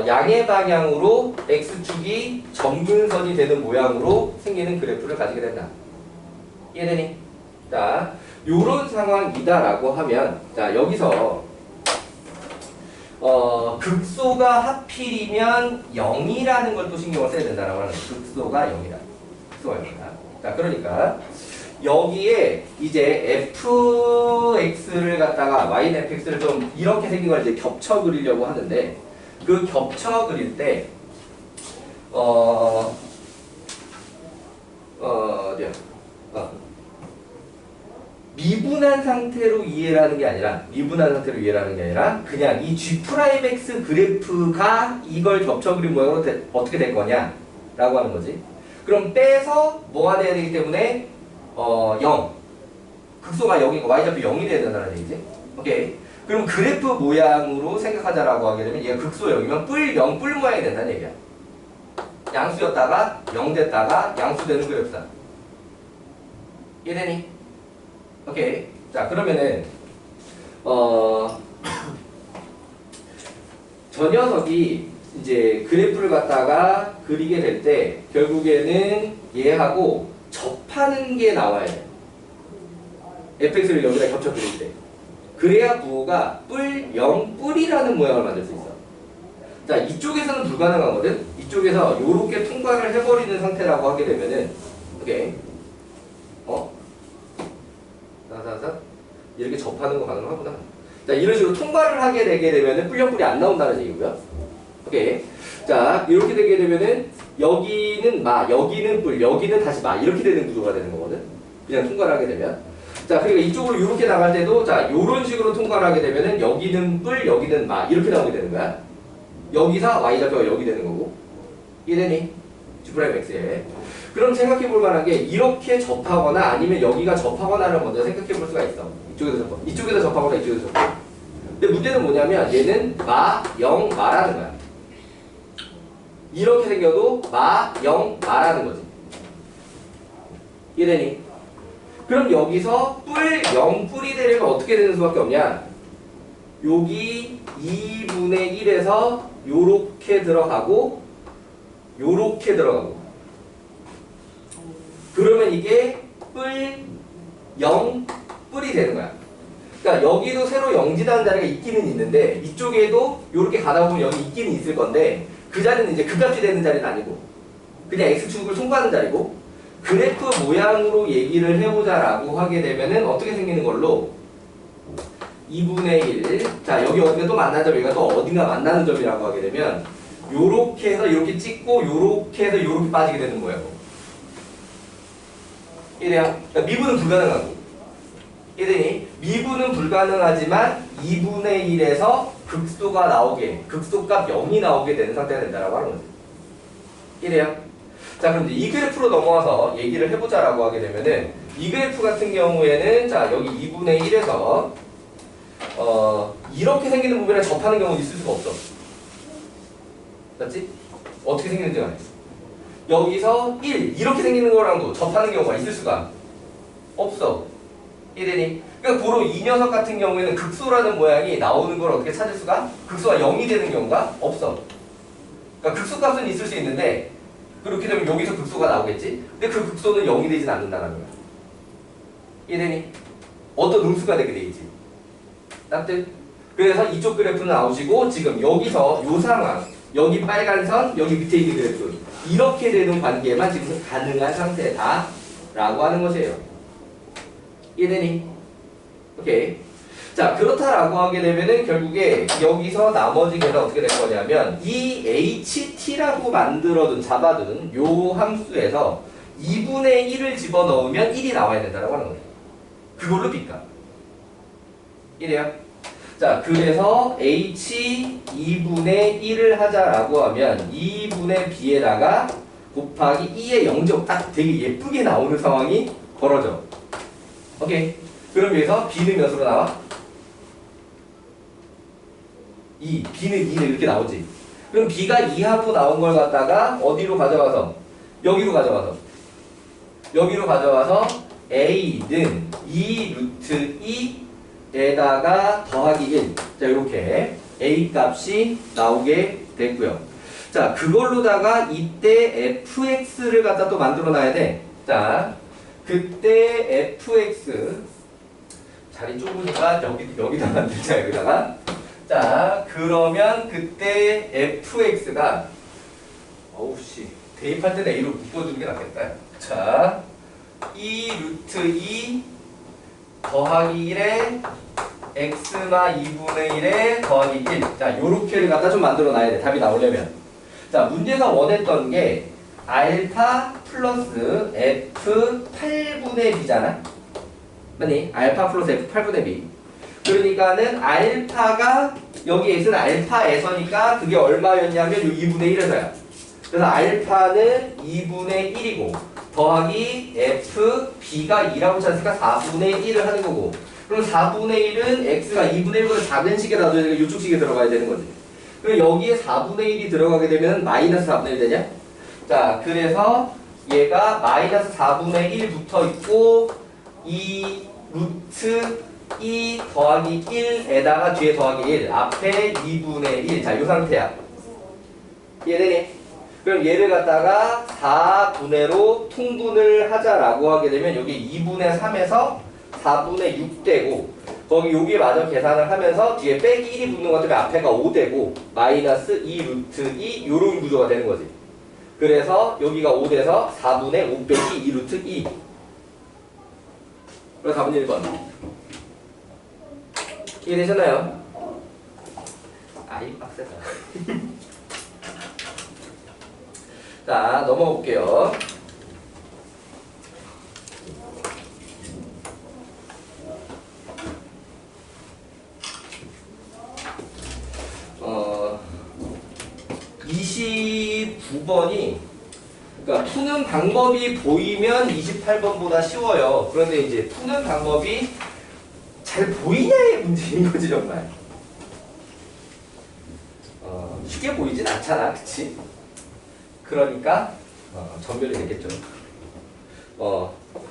양의 방향으로 X축이 점근선이 되는 모양으로 생기는 그래프를 가지게 된다. 이해되니? 자, 요런 상황이다라고 하면, 자, 여기서 극소가 하필이면 0이라는 걸 또 신경을 써야 된다라고 하는 거예요. 극소가 0이다. 극소가 0이다. 자, 그러니까 여기에 이제 fx를 갖다가 y는 fx를 좀 이렇게 생긴 걸 이제 겹쳐 그리려고 하는데 그 겹쳐 그릴 때 어디야? 미분한 상태로 이해를 하는 게 아니라 그냥 이 G'X 그래프가 이걸 겹쳐 그린 모양으로 어떻게 될 거냐 라고 하는 거지. 그럼 빼서 뭐가 돼야 되기 때문에 0 극소가 0이고 y좌표 0이 돼야 된다는 얘기지. 오케이. 그럼 그래프 모양으로 생각하자라고 하게 되면 얘가 극소 0이면 뿔 0 뿔 모양이 된다는 얘기야. 양수였다가 0 됐다가 양수 되는 그래프다. 이해되니? 오케이. 자, 그러면은 저 녀석이 이제 그래프를 갖다가 그리게 될 때 결국에는 얘하고 접하는 게 나와야 돼. fx를 여기다 겹쳐 그릴 때. 그래야 부호가 뿔 0 뿔이라는 모양을 만들 수 있어. 자, 이쪽에서는 불가능하거든. 이쪽에서 요렇게 통과를 해버리는 상태라고 하게 되면은 오케이. 이렇게 접하는 거 가능하구나. 자, 이런 식으로 통과를 하게 되게 되면은 뿔0뿔이 안 나온다는 얘기고요. 오케이. 자, 이렇게 되게 되면은 여기는 마, 여기는 뿔, 여기는 다시 마 이렇게 되는 구조가 되는 거거든. 그냥 통과를 하게 되면. 자, 그러니까 이쪽으로 이렇게 나갈 때도 자, 요런 식으로 통과를 하게 되면은 여기는 뿔, 여기는 마 이렇게 나오게 되는 거야. 여기서 y좌표가 여기 되는 거고. 이해되니? G'X에. 그럼 생각해 볼 만한 게 이렇게 접하거나 아니면 여기가 접하거나를 먼저 생각해 볼 수가 있어. 이쪽에서 접하거나 이쪽에서 접하거나. 근데 문제는 뭐냐면 얘는 마, 0, 마라는 거야. 이렇게 생겨도 마, 0, 마라는 거지. 이해되니? 그럼 여기서 뿔, 0, 뿔이 되려면 어떻게 되는 수밖에 없냐? 여기 2분의 1에서 요렇게 들어가고 요렇게 들어가고 그러면 이게 뿔 0 뿔이 되는 거야. 그러니까 여기도 새로 0지나는 자리가 있기는 있는데 이쪽에도 요렇게 가다 보면 여기 있기는 있을 건데 그 자리는 이제 극값이 되는 자리는 아니고 그냥 X축을 통과하는 자리고 그래프 모양으로 얘기를 해보자라고 하게 되면은 어떻게 생기는 걸로 2분의 1. 자, 여기 어딘가 또 만나는 점, 여기가 또 어딘가 만나는 점이라고 하게 되면 요렇게 해서 이렇게 찍고 요렇게 해서 요렇게 빠지게 되는 거예요. 이래요. 그러니까 미분은 불가능하고. 이래니 미분은 불가능하지만 2분의 1에서 극소가 나오게, 극소값 0이 나오게 되는 상태가 된다라고 하는 거지. 이래요. 자, 그럼 이제 이 그래프로 넘어와서 얘기를 해보자라고 하게 되면은 이 그래프 같은 경우에는 자, 여기 2분의 1에서 이렇게 생기는 부분에 접하는 경우는 있을 수가 없어. 맞지? 어떻게 생기는지 알아. 여기서 1 이렇게 생기는 거랑도 접하는 경우가 있을 수가 없어. 이해되니? 그러니까 고로 이 녀석 같은 경우에는 극소라는 모양이 나오는 걸 어떻게 찾을 수가? 극소가 0이 되는 경우가 없어. 그러니까 극소값은 있을 수 있는데 그렇게 되면 여기서 극소가 나오겠지? 근데 그 극소는 0이 되진 않는다는 거야. 이해되니? 어떤 음수가 되게 돼 있지. 납득? 그래서 이쪽 그래프는 아웃이고 지금 여기서 요 상황 여기 빨간 선 여기 밑에 있는 그래프 이렇게 되는 관계만 지금 가능한 상태다 라고 하는 것이에요. 이해되니? 오케이. 자, 그렇다라고 하게 되면은 결국에 여기서 나머지 걔가 어떻게 될 거냐면 이 ht라고 만들어둔 잡아둔 요 함수에서 2분의 1을 집어넣으면 1이 나와야 된다라고 하는 거예요. 그걸로 빗가. 이래요. 자, 그래서 h 2분의 1을 하자라고 하면 2분의 b에다가 곱하기 2의 0점 딱 되게 예쁘게 나오는 상황이 벌어져. 오케이. 그럼 여기서 b는 몇으로 나와? 2. b는 2는 이렇게 나오지. 그럼 b가 2하고 나온 걸 갖다가 어디로 가져가서? 여기로 가져와서 a는 2 루트 2에다가 더하기 1. 자, 이렇게 a 값이 나오게 됐고요. 자, 그걸로다가 이때 fx를 갖다 또 만들어 놔야 돼. 자, 그때 fx 자리 좁으니까 여기다 만들자. 여기다가. 자, 그러면 그때 fx가 어우씨 대입할 때는 a로 묶어주는 게 낫겠다. 자, 2 루트 루트 2 더하기 1에 x마 2분의 1에 더하기 1. 자, 요렇게를 갖다 좀 만들어 놔야 돼. 답이 나오려면. 자, 문제가 원했던 게 알파 플러스 f 8분의 b잖아. 맞니? 알파 플러스 f 8분의 b. 그러니까는 알파가 여기 x는 알파에서니까 그게 얼마였냐면 요 2분의 1에서야. 그래서 알파는 2분의 1이고 더하기 f b가 2라고 쳤으니까 4분의 1을 하는 거고. 그럼 4분의 1은 x가 2분의 1보다 작은 식에 놔둬야 되니까 이쪽 식에 들어가야 되는 거지. 그럼 여기에 4분의 1이 들어가게 되면 마이너스 4분의 1 되냐? 자, 그래서 얘가 마이너스 4분의 1 붙어 있고 이 루트 2 더하기 1에다가 뒤에 더하기 1 앞에 2분의 1. 자, 요 상태야. 이해되니? 그럼 얘를 갖다가 4분의로 통분을 하자라고 하게 되면 여기 2분의 3에서 4분의 6 되고 거기 여기에 마저 계산을 하면서 뒤에 빼기 1이 붙는 것 때문에 앞에가 5 되고 마이너스 2 루트 2 요런 구조가 되는 거지. 그래서 여기가 5 돼서 4분의 5 빼기 2 루트 2. 그래서 답은 1번. 이해되셨나요? 아이 빡세다. 자, 넘어가 볼게요. 어, 29번이 그러니까 푸는 방법이 보이면 28번보다 쉬워요. 그런데 이제 푸는 방법이 잘 보이냐의 문제인 거지 정말. 쉽게 보이진 않잖아, 그치? 그러니까 전멸이 되겠죠.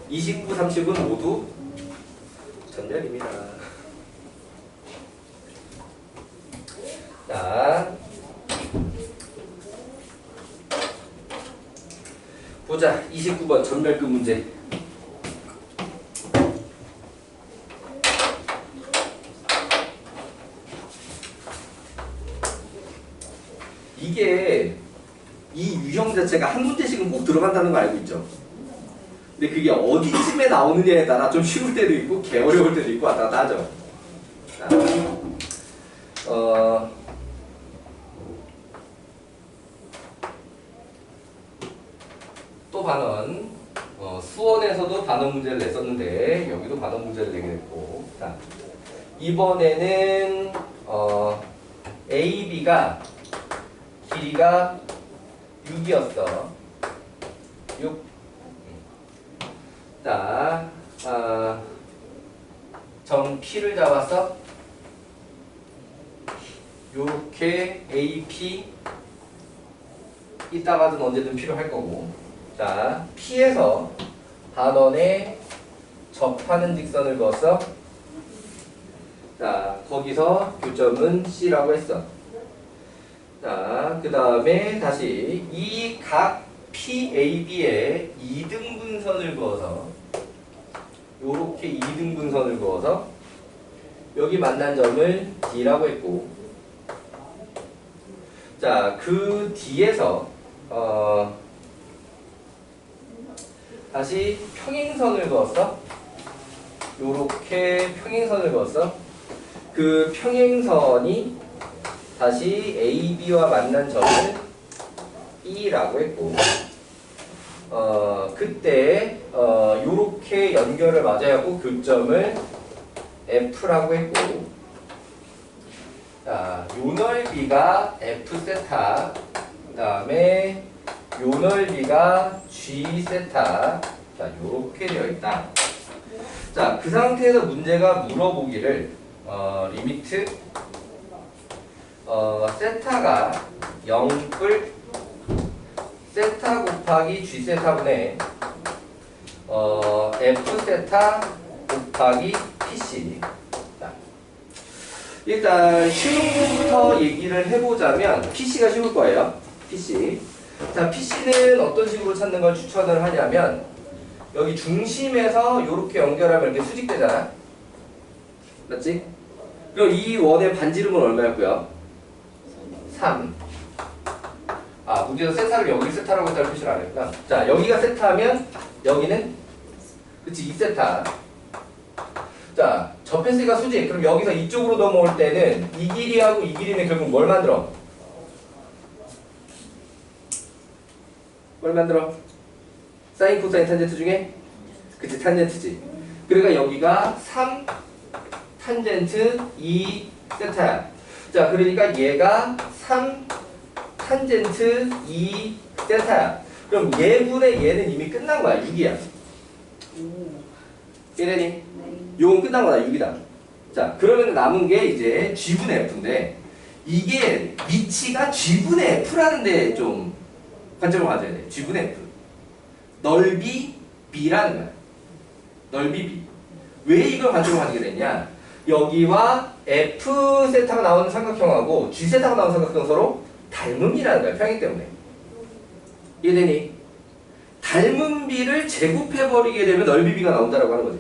29, 30은 모두 전멸입니다. 자, 보자. 29번 전멸급 문제. 이게 이 유형 자체가 한 문제씩은 꼭 들어간다는 거 알고 있죠? 근데 그게 어디쯤에 나오느냐에 따라 좀 쉬울 때도 있고 개 어려울 때도 있고 왔다 갔다 하죠. 자, 또 반원. 수원에서도 반원 문제를 냈었는데 여기도 반원 문제를 내게 됐고. 자, 이번에는 A, B가 길이가 6이었어. 6. 자, 점 P를 잡았어. 요렇게 AP 이따가든 언제든 필요할 거고. 자, P에서 반원에 접하는 직선을 그었어. 자, 거기서 교점은 C라고 했어. 자, 그 다음에 다시 이 각 PAB에 2등분선을 그어서 요렇게 2등분선을 그어서 여기 만난 점을 D라고 했고, 자, 그 뒤에서 다시 평행선을 그었어. 요렇게 평행선을 그었어. 그 평행선이 다시 AB와 만난 점을 E라고 했고, 그때 요렇게 연결을 맞아야 하고 교점을 F라고 했고, 자, 요 넓이가 F 세타, 그 다음에 요 넓이가 G 세타. 자, 요렇게 되어 있다. 자, 그 상태에서 문제가 물어보기를 리미트 세타가 0뿔 세타 곱하기 G 세타분의 F 세타 곱하기 PC. 자, 일단 쉬운 거부터 얘기를 해보자면 PC가 쉬울 거예요. PC. 자, PC는 어떤 식으로 찾는 걸 추천을 하냐면 여기 중심에서 이렇게 연결하면 이렇게 수직되잖아. 맞지? 그럼 이 원의 반지름은 얼마였고요? 3. 문제에서 세타를 여기 세타라고 했다는 표시를 안 했구나. 자, 여기가 세타면 여기는 그치 2세타. 자 접했으니까 수직. 그럼 여기서 이쪽으로 넘어올 때는 이 길이하고 이 길이는 결국 뭘 만들어? 뭘 만들어? 사인 코사인 탄젠트 중에? 그치 탄젠트지. 그러니까 여기가 3 탄젠트 2 세타야. 자 그러니까 얘가 3 탄젠트 2 세타야. 그럼 얘분의 얘는 이미 끝난 거야. 6이야. 이래니? 요건 끝난 거다. 6이다. 자 그러면 남은 게 이제 G분의 F인데 이게 위치가 G분의 F라는 데 좀 관점을 가져야 돼. G분의 F. 넓이 B라는 거야. 넓이 B. 왜 이걸 관점을 가지게 됐냐? 여기와 F 세타가 나오는 삼각형하고 G 세타가 나오는 삼각형 서로 닮음이라는 거야. 평행 때문에. 이해되니? 닮은 B를 제곱해버리게 되면 넓이 B가 나온다라고 하는 거지.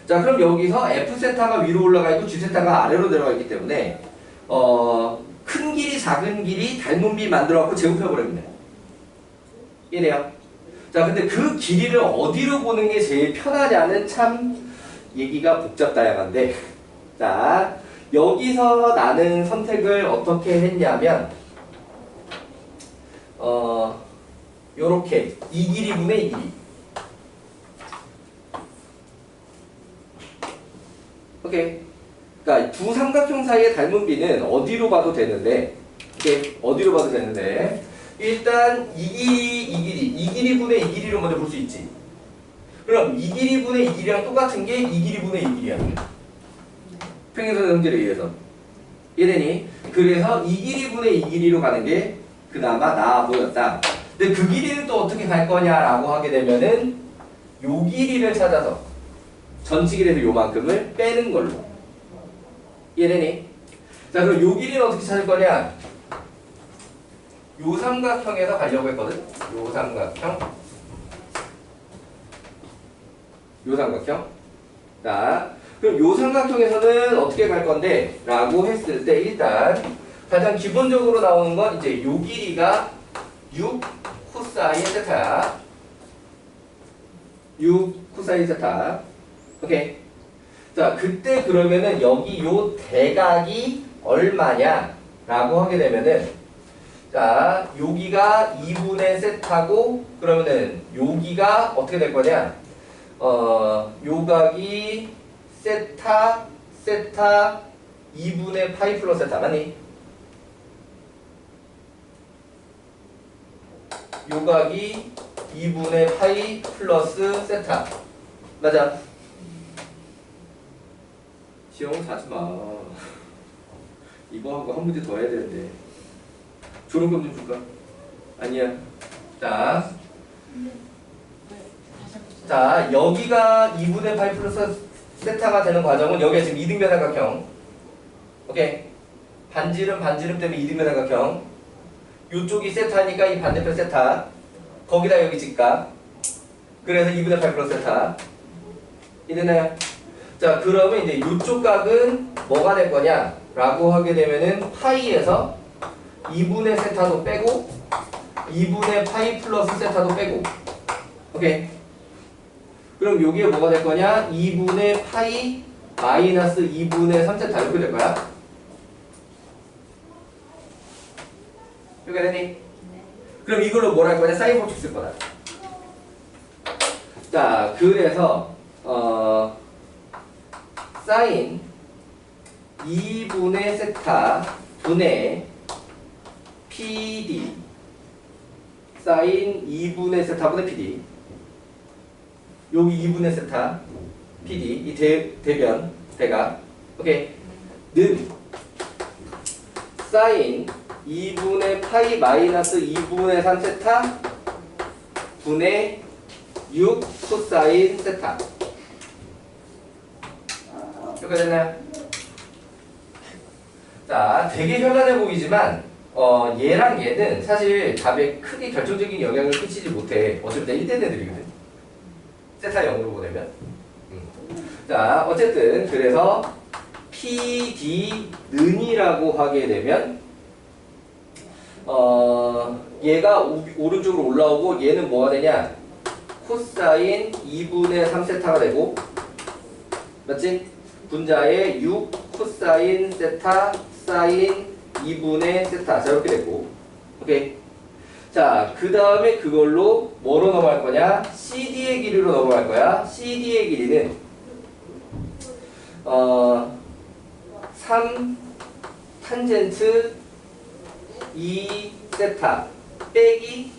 자 그럼 여기서 F 세타가 위로 올라가 있고 G 세타가 아래로 내려가 있기 때문에 큰 길이 작은 길이 닮은 B 만들어갖고 제곱해버리면 돼. 이래요. 자 근데 그 길이를 어디로 보는 게 제일 편하냐는 참 얘기가 복잡다양한데 자 여기서 나는 선택을 어떻게 했냐면 요렇게 이 길이분의 이 길이. 오케이. 그러니까 두 삼각형 사이의 닮은 비는 어디로 봐도 되는데, 오케이. 어디로 봐도 되는데, 일단 이 길이분의 이 길이로 먼저 볼 수 있지. 그럼 이 길이분의 이 길이랑 똑같은 게 이 길이분의 이 길이야. 평행선 성질에 의해서. 이해되니? 그래서 이 길이분의 이 길이로 가는 게 그나마 나아 보였다. 근데 그 길이는 또 어떻게 갈 거냐라고 하게 되면은 요 길이를 찾아서 전치 길이에서 요만큼을 빼는 걸로. 이해되니? 자 그럼 요 길이는 어떻게 찾을 거냐? 요 삼각형에서 가려고 했거든? 요 삼각형. 요 삼각형. 자 그럼 요 삼각형에서는 어떻게 갈 건데? 라고 했을 때 일단 가장 기본적으로 나오는 건 이제 요 길이가 6 코사인 세타야. 6 코사인 세타. 오케이. 자, 그때 그러면은 여기 요 대각이 얼마냐? 라고 하게 되면은 자, 여기가 2분의 세타고 그러면은 여기가 어떻게 될 거냐? 요각이 세타 2분의 파이 플러스 세타 맞니? 요각이 2분의 파이 플러스 세타 맞아? 지영 자지마. 이거 하고 한 문제 더 해야 되는데 졸업금 좀 줄까? 아니야. 자 여기가 2분의 파이 플러스 세타가 되는 과정은 여기가 지금 이등변 삼각형. 오케이. 반지름 때문에 이등변 삼각형. 요쪽이 세타니까 이 반대편 세타. 거기다 여기 직각. 그래서 2분의 8 플러스 세타. 이해되나요? 자 그러면 이제 요쪽 각은 뭐가 될 거냐? 라고 하게 되면은 파이에서 2분의 세타도 빼고 2분의 파이 플러스 세타도 빼고. 오케이. 그럼 여기에 뭐가 될 거냐? 2분의 파이 마이너스 2분의 3세타 이렇게 될 거야. 이렇게 되니? 그럼 이걸로 뭘 할 거냐? 사인 법칙 쓸 거다. 자, 그래서 사인 2분의 세타 분의 PD 사인 2분의 세타 분의 PD 여기 2분의 세타 PD 이 대변 대각 오케이 는 사인 2분의 파이 마이너스 2분의 3세타 분의 6 코사인 세타 이렇게 되나요? 자, 되게 현란해 보이지만 얘랑 얘는 사실 답에 크게 결정적인 영향을 끼치지 못해. 어차피 다 1대 애들이거든. 세타 0으로 보내면. 자, 어쨌든 그래서 PD는이라고 하게 되면 얘가 오른쪽으로 올라오고 얘는 뭐가 되냐? 코사인 2분의 3세타가 되고, 맞지? 분자에 6 코사인 세타 사인 2분의 세타. 자, 이렇게 됐고. 오케이. 자, 그 다음에 그걸로 뭐로 넘어갈 거냐? CD의 길이로 넘어갈 거야. CD의 길이는 3 탄젠트 2 세타 빼기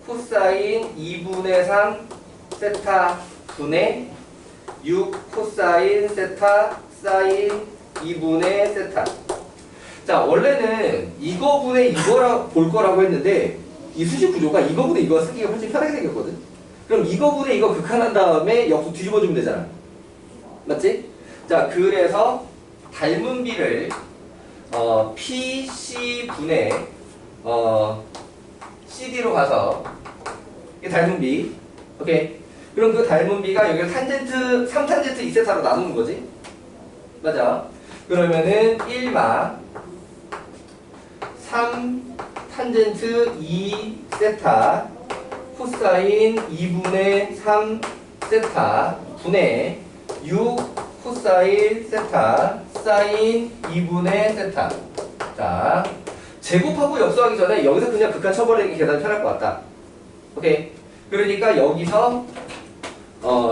코사인 2분의 3 세타 분의 6 코사인 세타 사인 2분의 세타. 자, 원래는 이거 분의 이거라 볼 거라고 했는데 이 수식 구조가 이거 분의 이거 쓰기가 훨씬 편하게 생겼거든. 그럼 이거 분의 이거 극한한 다음에 역수 뒤집어주면 되잖아. 맞지? 자, 그래서 닮은 비를 PC분의 CD로 가서 이게 닮은 비. 오케이. 그럼 그 닮은 비가 여기를 탄젠트 3탄젠트 2세타로 나누는 거지. 맞아. 그러면은 1마 3 탄젠트 2 세타 코사인 2분의 3 세타 분의 6 코사인 세타 사인 2분의 세타. 자, 제곱하고 역수하기 전에 여기서 그냥 극한 쳐버리는 게 계산 편할 것 같다. 오케이. 그러니까 여기서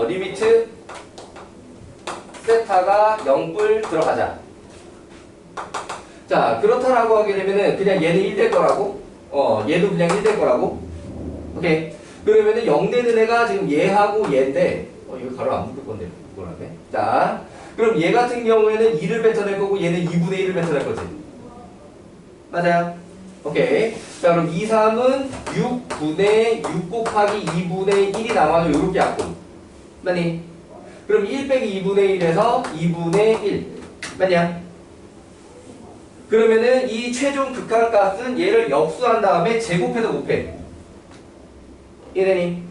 리미트 세타가 0불 들어가자. 자, 그렇다라고 하게 되면은 그냥 얘는 1 될 거라고. 얘도 그냥 1 될 거라고. 오케이. 그러면은 0 되는 애가 지금 얘하고 얘인데, 이거 가로 안 묶을 건데, 묶으라네. 자, 그럼 얘 같은 경우에는 2를 뱉어낼 거고 얘는 2분의 1을 뱉어낼 거지. 맞아요? 오케이. 자, 그럼 2, 3은 6분의 6 곱하기 2분의 1이 남아서 요렇게 약분. 맞니? 그럼 1 빼기 2분의 1에서 2분의 1. 맞냐? 그러면은 이 최종 극한값은 얘를 역수한 다음에 제곱해서 곱해. 이해되니?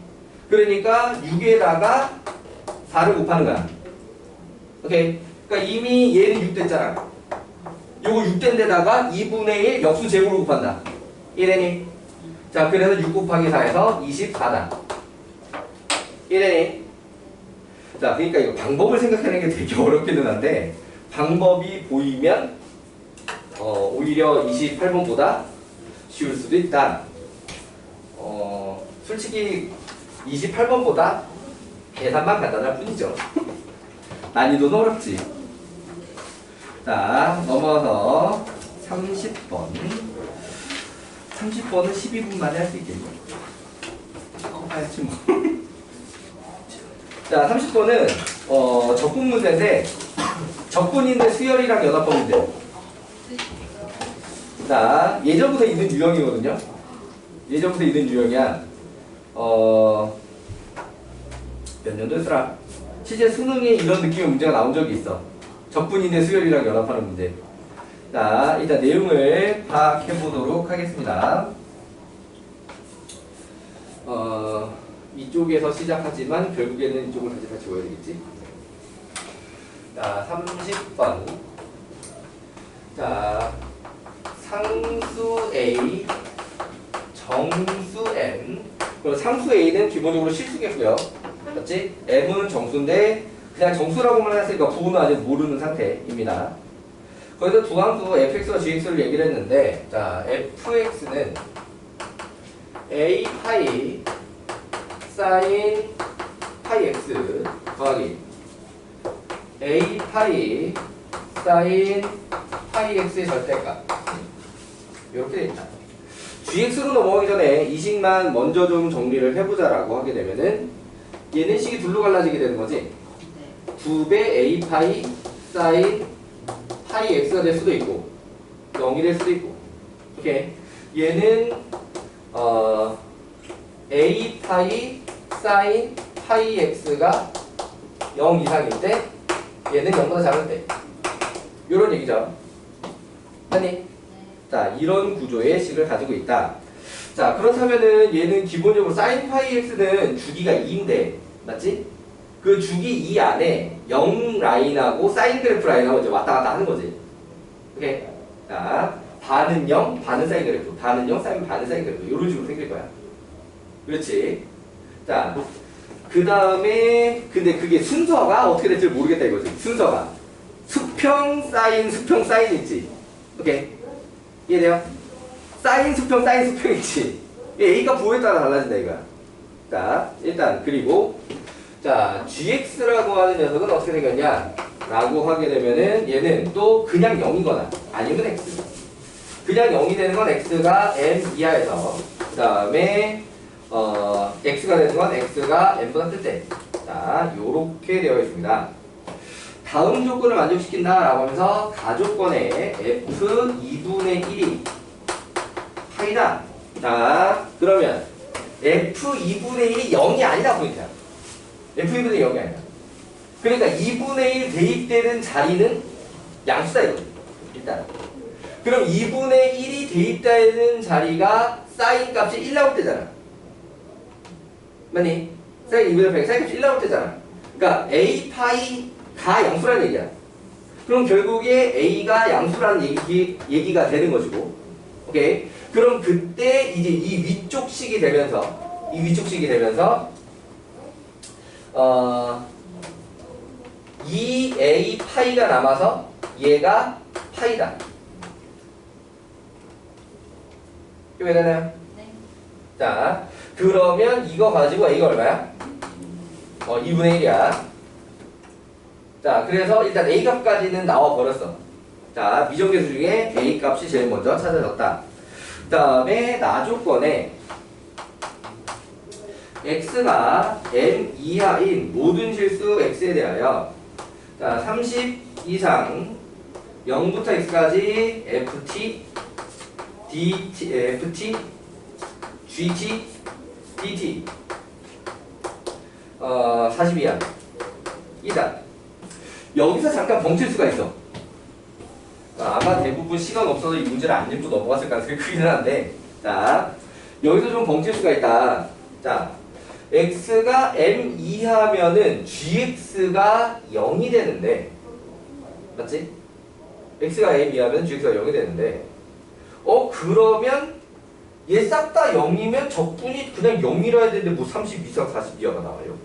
그러니까 6에다가 4를 곱하는 거야. 오케이. 그러니까 이미 얘는 6 됐잖아. 요거 6 된 데다가 2분의 1 역수 제곱을 곱한다. 이해되니? 자, 그래서 6 곱하기 4에서 24다. 이해되니? 자, 그러니까 이거 방법을 생각하는 게 되게 어렵기는 한데 방법이 보이면 오히려 28번보다 쉬울 수도 있다. 솔직히 28번보다 계산만 간단할 뿐이죠. 난이도는 어렵지. 자, 넘어서 30번. 30번은 12분 만에 할 수 있겠네. 하여튼 뭐. 자, 30번은 적분 문제인데 적분인데 수열이랑 연합법 문제. 자, 예전부터 있는 유형이거든요. 예전부터 있는 유형이야. 몇 년도였더라? 실제 수능에 이런 느낌의 문제가 나온 적이 있어. 적분인데 수열이랑 연합하는 문제. 자, 일단 내용을 파악해 보도록 하겠습니다. 이쪽에서 시작하지만 결국에는 이쪽을 다시 같이 외워야 되겠지? 자, 30번. 자, 상수 A, 정수 M. 그럼 상수 A는 기본적으로 실수겠고요. 맞지? M은 정수인데 그냥 정수라고만 했으니까 부호는 아직 모르는 상태입니다. 거기서 두 함수 fx와 gx를 얘기를 했는데, 자, fx는 a 파이 사인 파이 x 더하기 a 파이 사인 파이 x의 절대값. 이렇게 돼 있다. gx로 넘어가기 전에 이 식만 먼저 좀 정리를 해보자라고 하게 되면은 얘는 식이 둘로 갈라지게 되는 거지. 2배 a 파이 사인 파이 x가 될 수도 있고 0이 될 수도 있고. 오케이. 얘는 a 파이 사인 파이 x가 0 이상일 때 얘는 0보다 작을 때 요런 얘기죠. 아니? 자, 이런 구조의 식을 가지고 있다. 자, 그렇다면은 얘는 기본적으로 사인 파이 x는 주기가 2인데 맞지? 그 주기 2 안에 0 라인하고 사인 그래프 라인하고 이제 왔다 갔다 하는 거지. 오케이? 자, 반은 0, 반은 사인 그래프, 반은 0, 반은 사인 그래프. 이런 식으로 생길 거야. 그렇지? 자, 그 다음에 근데 그게 순서가 어떻게 될지 모르겠다 이거지. 순서가 수평 사인 있지. 오케이, 이해돼요? 사인 수평 있지. A가 부호에 따라 달라진다 이거야. 자, 일단 그리고 자, gx라고 하는 녀석은 어떻게 생겼냐 라고 하게 되면은 얘는 또 그냥 0이거나 아니면 x. 그냥 0이 되는 건 x가 m 이하에서 그 다음에 x가 되는 건 x가 m보다 클 때. 자, 요렇게 되어 있습니다. 다음 조건을 만족시킨다 라고 하면서 가조건에 f 2분의 1이 파이다. 자, 그러면 f 2분의 1이 0이 아니다 포인트야. f 2분의 1이 0이 아니다. 그러니까 2분의 1 대입되는 자리는 양수다 이거지. 일단 그럼 2분의 1이 대입되는 자리가 사인 값이 1 나올 때잖아. 맞니? 사인 2분의 1 사인 값이 1 나올 때잖아. 그러니까 a 파이가 양수라는 얘기야. 그럼 결국에 a가 양수라는 얘기가 되는 것이고, 오케이? 그럼 그때 이제 이 위쪽 식이 되면서 2a 파이가 남아서 얘가 파이다. 이해되나요? 네. 자, 그러면 이거 가지고 a가 얼마야? 2분의 1이야. 자, 그래서 일단 a 값까지는 나와 버렸어. 자, 미정계수 중에 a 값이 제일 먼저 찾아졌다. 그 다음에 나조건에 x가 m 이하인 모든 실수 x에 대하여 자, 30 이상 0부터 x까지 ft, dt, ft, gt, dt 40 이하 이다. 여기서 잠깐 벙칠 수가 있어. 아마 대부분 시간 없어서 이 문제를 안 읽고 넘어갔을 가능성이 크기는 한데, 자, 여기서 좀 벙칠 수가 있다. 자, x가 m 이하면은 gx가 0이 되는데, 맞지? x가 m 이하면 gx가 0이 되는데, 그러면 얘 싹 다 0이면 적분이 그냥 0이라 해야 되는데 뭐 30 이상 40 이하가 나와요.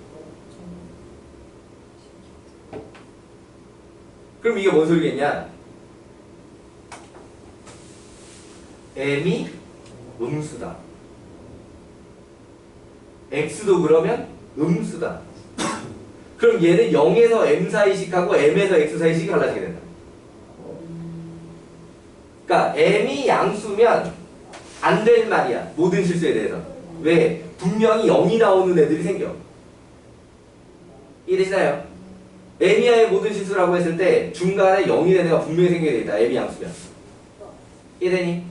그럼 이게 뭔 소리겠냐? m이 음수다. x도 그러면 음수다. 그럼 얘는 0에서 m 사이식하고 m에서 x 사이식이 갈라지게 된다. 그러니까 m이 양수면 안 될 말이야. 모든 실수에 대해서. 왜? 분명히 0이 나오는 애들이 생겨. 이해되시나요? m 이하의 모든 실수라고 했을 때 중간에 0이 되는 애가 분명히 생겨야 되겠다. m이 양수면. 이해되니?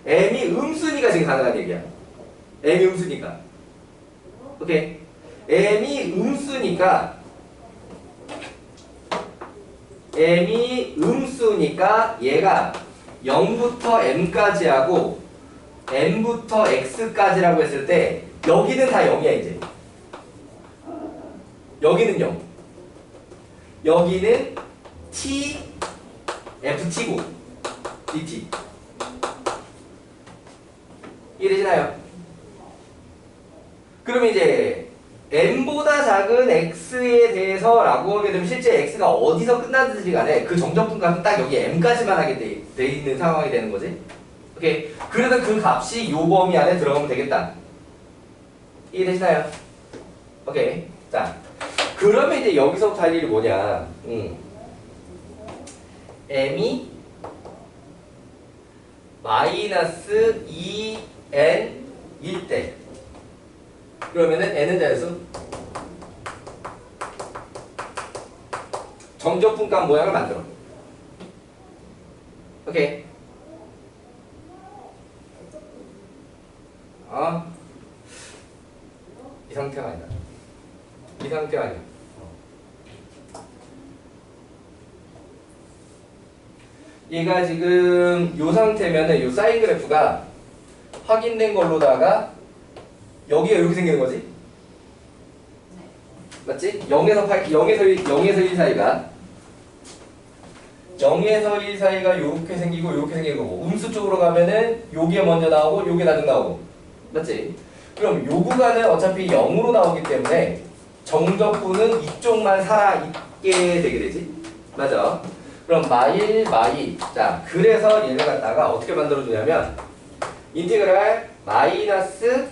m이 음수니까 지금 가능한 얘기야. m이 음수니까. 오케이? m이 음수니까 얘가 0부터 m까지 하고 m부터 x까지라고 했을 때 여기는 다 0이야 이제. 여기는 0. 여기는 t, ft고 dt. 이해되시나요? 그럼 이제 m보다 작은 x에 대해서 라고 하게 되면 실제 x가 어디서 끝나든지 간에 그 정적분 값은 딱 여기 m까지만 하게 돼 있는 상황이 되는 거지. 오케이. 그래서 그 값이 요 범위 안에 들어가면 되겠다. 이해되시나요? 오케이. 자, 그러면 이제 여기서부터 할 일이 뭐냐? m이 마이너스 2n일 때 그러면은 n은 자연수 정적분값 모양을 만들어. 오케이. 이 상태가 아니다. 이 상태가 아니야. 얘가 지금 요 상태면은 요 사인 그래프가 확인된 걸로다가 여기가 이렇게 생기는 거지? 맞지? 0에서 1 사이가 0에서 1 사이가 요렇게 생기고 요렇게 생기는 거고 음수 쪽으로 가면은 요게 먼저 나오고 요게 나중 나오고 맞지? 그럼 요 구간은 어차피 0으로 나오기 때문에 정적분은 이쪽만 살아있게 되게 되지? 맞아. 그럼 마일. 자, 그래서 얘를 갖다가 어떻게 만들어주냐면 인테그랄 마이너스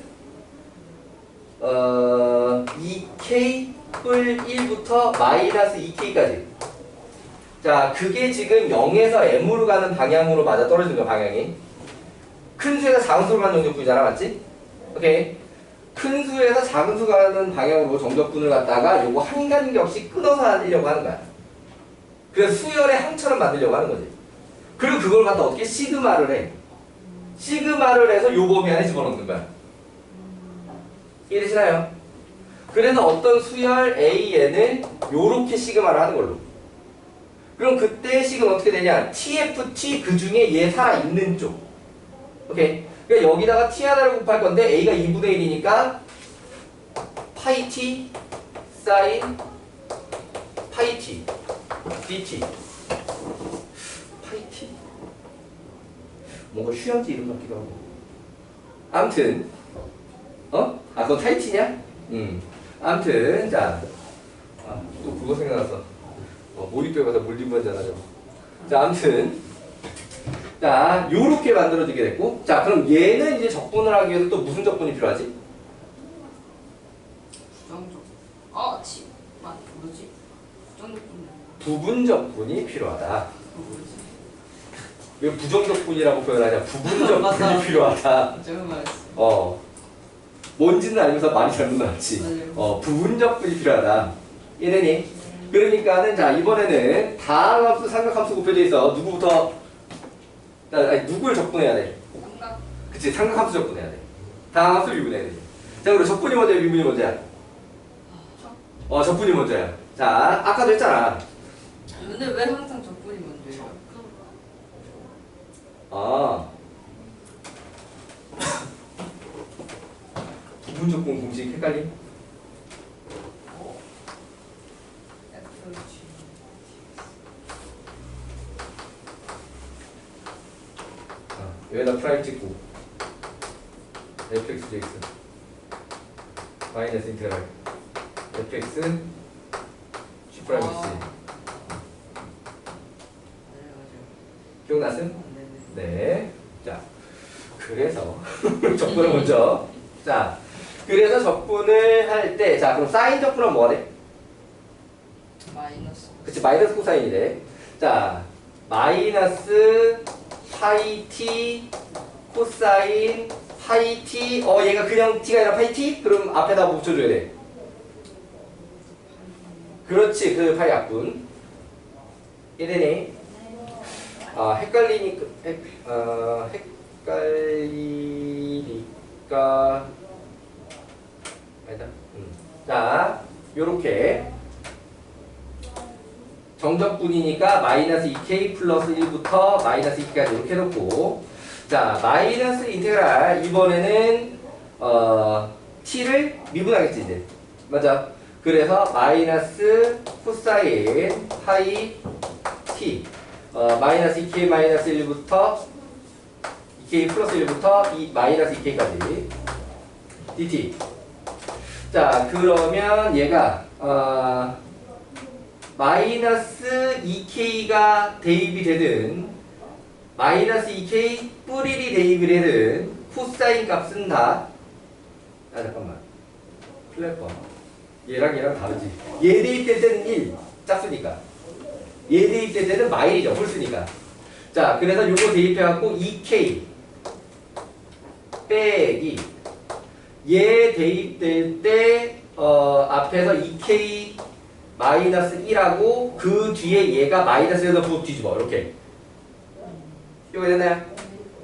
2k 뿔 1부터 마이너스 2k까지. 자, 그게 지금 0에서 m으로 가는 방향으로 맞아 떨어지는 거야, 방향이. 큰 수에서 작은 수로 가는 정적분이잖아, 맞지? 오케이. 큰 수에서 작은 수 가는 방향으로 정적분을 갖다가 요거 한 간격씩 끊어서 하려고 하는 거야. 그래서 수열의 항처럼 만들려고 하는 거지. 그리고 그걸 갖다 어떻게 시그마를 해. 시그마를 해서 요 범위 안에 집어넣는 거야. 이해되시나요? 그래서 어떤 수열 AN을 요렇게 시그마를 하는 걸로. 그럼 그때 식은 어떻게 되냐? TFT 그 중에 얘 살아있는 쪽. 오케이. 그러니까 여기다가 T 하나를 곱할 건데 A가 2분의 1이니까 파이 T 사인 파이 T DT 파이 T 뭔가 휴양지 이름 같기도 하고. 아무튼 그건 타이티냐? 아무튼 자, 또 그거 생각났어. 몰입해 가서 몰입하잖아 저거. 자, 아무튼 자, 요렇게 만들어지게 됐고, 자, 그럼 얘는 이제 적분을 하기 위해서 또 무슨 적분이 필요하지? 부정적. 뭐지? 부정적분. 부분 적분이 필요하다. 뭐지? 왜 부정적분이라고 표현하냐? 부분 맞아. 적분이 필요하다. 제가 말했어. 뭔지는 알면서 말이 잘못 나왔지. 맞아요. 부분 적분이 필요하다. 이해되니? 그러니까는 자, 이번에는 다항함수, 삼각함수 곱해져 있어. 누구부터? 아니, 누구를 적분해야 돼? 삼각. 그치, 삼각함수 적분해야 돼. 다항함수 미분해야 돼. 자, 그리고 적분이 먼저야, 미분이 먼저야? 적분이 먼저야. 자, 아까도 했잖아. 근데 왜 항상 적분이 먼저예요? 부분 적분 공식 헷갈림? 여기다 프라임 찍고 fx dx 마이너스 인테그랄 fx g 프라임 x 기억났음? 네. 자, 그래서 적분을 먼저. 자, 그래서 적분을 할 때, 자, 그럼 사인 적분은 뭐가 돼? 마이너스. 그치, 마이너스 코사인이 돼. 자, 마이너스 파이 t 코사인 파이 t. 얘가 그냥 t가 아니라 파이 t? 그럼 앞에다 뭐 붙여줘야 돼. 그렇지, 그 파이 약분. 이래니? 헷갈리니까 아니다. 자, 요렇게 정적분이니까 마이너스 2k 플러스 1부터 마이너스 2k까지 이렇게 해놓고, 자, 마이너스 인테그랄 이번에는 t를 미분하겠지 이제. 맞아. 그래서 마이너스 코사인 파이 t 마이너스 2k 마이너스 1부터 2k 플러스 1부터 마이너스 2k까지 dt. 자, 그러면 얘가 마이너스 2k가 대입이 되든 마이너스 2k 뿔 1이 대입이 되든 코사인 값은 다 잠깐만 플랫 봐. 얘랑 다르지. 얘 대입될 때는 1 짝수니까, 얘 대입될 때는 마일이죠, 홀수니까. 자, 그래서 요거 대입해갖고 2k 빼기 얘 대입될 때 앞에서 2k 마이너스 1하고 그 뒤에 얘가 마이너스에서 부호 뒤집어 이렇게. 이거 됐나요?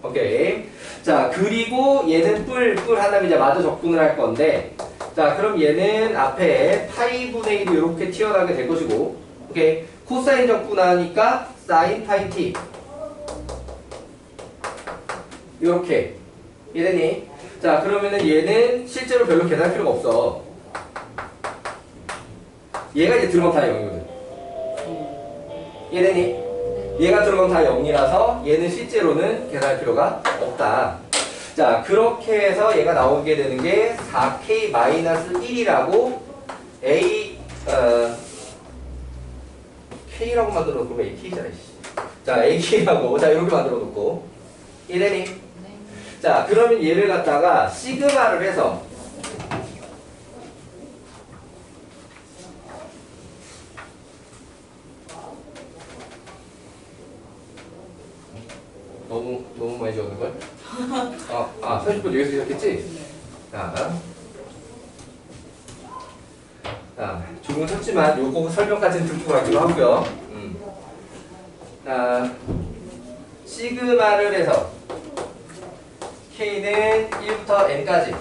오케이. 자, 그리고 얘는 뿔 하나 이제 마저 적분을 할 건데, 자, 그럼 얘는 앞에 파이 분의 1이 이렇게 튀어나오게 될 것이고, 오케이. 코사인 적분하니까 사인 파이 t 이렇게. 이해되니? 자, 그러면은 얘는 실제로 별로 계산할 필요가 없어. 얘가 이제 들어가면 다 0이거든. 이해되니? 얘가 들어가면 다 0이라서 얘는 실제로는 계산할 필요가 없다. 자, 그렇게 해서 얘가 나오게 되는 게 4K-1이라고 K라고 만들어 놓고 AK잖아. 자, AK라고 자 이렇게 만들어 놓고 이래니? 네. 자, 그러면 얘를 갖다가 시그마를 해서 너무 많이 적는 걸? 30분 여기서 시작했지? 자, 중은 쳤지만 요거 설명까지는 듣고 가기로 하고요. 자, 시그마를 해서 K는 1부터 N까지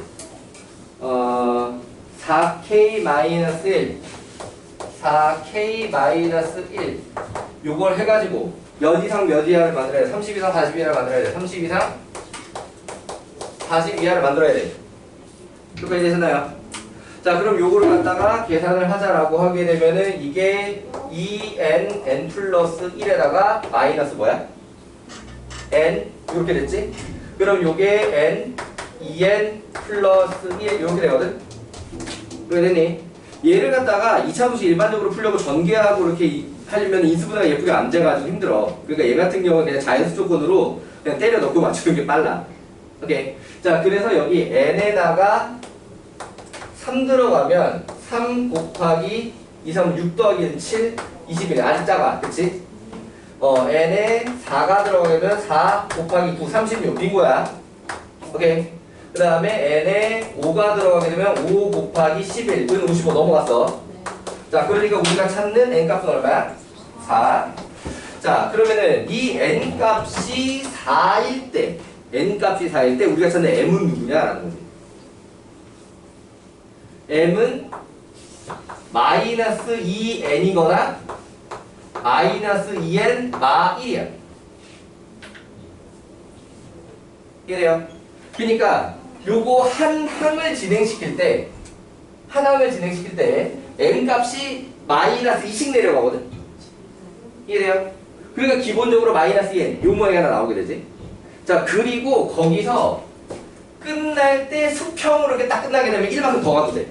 4K-1 4K-1 요걸 해가지고 몇 이상 몇 이하를 만들어야 돼? 30 이상 40 이하를 만들어야 돼. 30 이상 40 이하를 만들어야 돼. 여기까지 되셨나요? 자, 그럼 요거를 갖다가 계산을 하자라고 하게 되면은 이게 2n, n 플러스 1에다가 마이너스 뭐야? n 이렇게 됐지? 그럼 요게 n, 2n 플러스 1 이렇게 되거든? 그렇게 됐니? 얘를 갖다가 2차분식 일반적으로 풀려고 전개하고 이렇게 하려면 인수분해가 예쁘게 안 돼가지고 힘들어. 그러니까 얘 같은 경우는 그냥 자연수 조건으로 그냥 때려 넣고 맞추는 게 빨라. 오케이. 자, 그래서 여기 n에다가 3 들어가면 3 곱하기 2, 3, 6 더하기 1, 7, 21. 아주 작아. 그치? n에 4가 들어가면 4 곱하기 9, 36. 빈거야. 오케이. 그 다음에 n에 5가 들어가게 되면 5 곱하기 11. 은 55 넘어갔어. 자, 그러니까 우리가 찾는 n값은 얼마야? 4. 자, 그러면은 이 n값이 4일 때, n값이 4일 때 우리가 찾는 m은 누구냐라는 거지. m은 마이너스 2n이거나 마이너스 2n 마 1이야. 이래요. 그러니까 요거 한 항을 진행시킬 때 n 값이 마이너스 2씩 내려가거든. 이래요. 그러니까 기본적으로 마이너스 2n 요 모양이 하나 나오게 되지. 자, 그리고 거기서 끝날 때 수평으로 이렇게 딱 끝나게 되면 1만큼 더 가도 돼.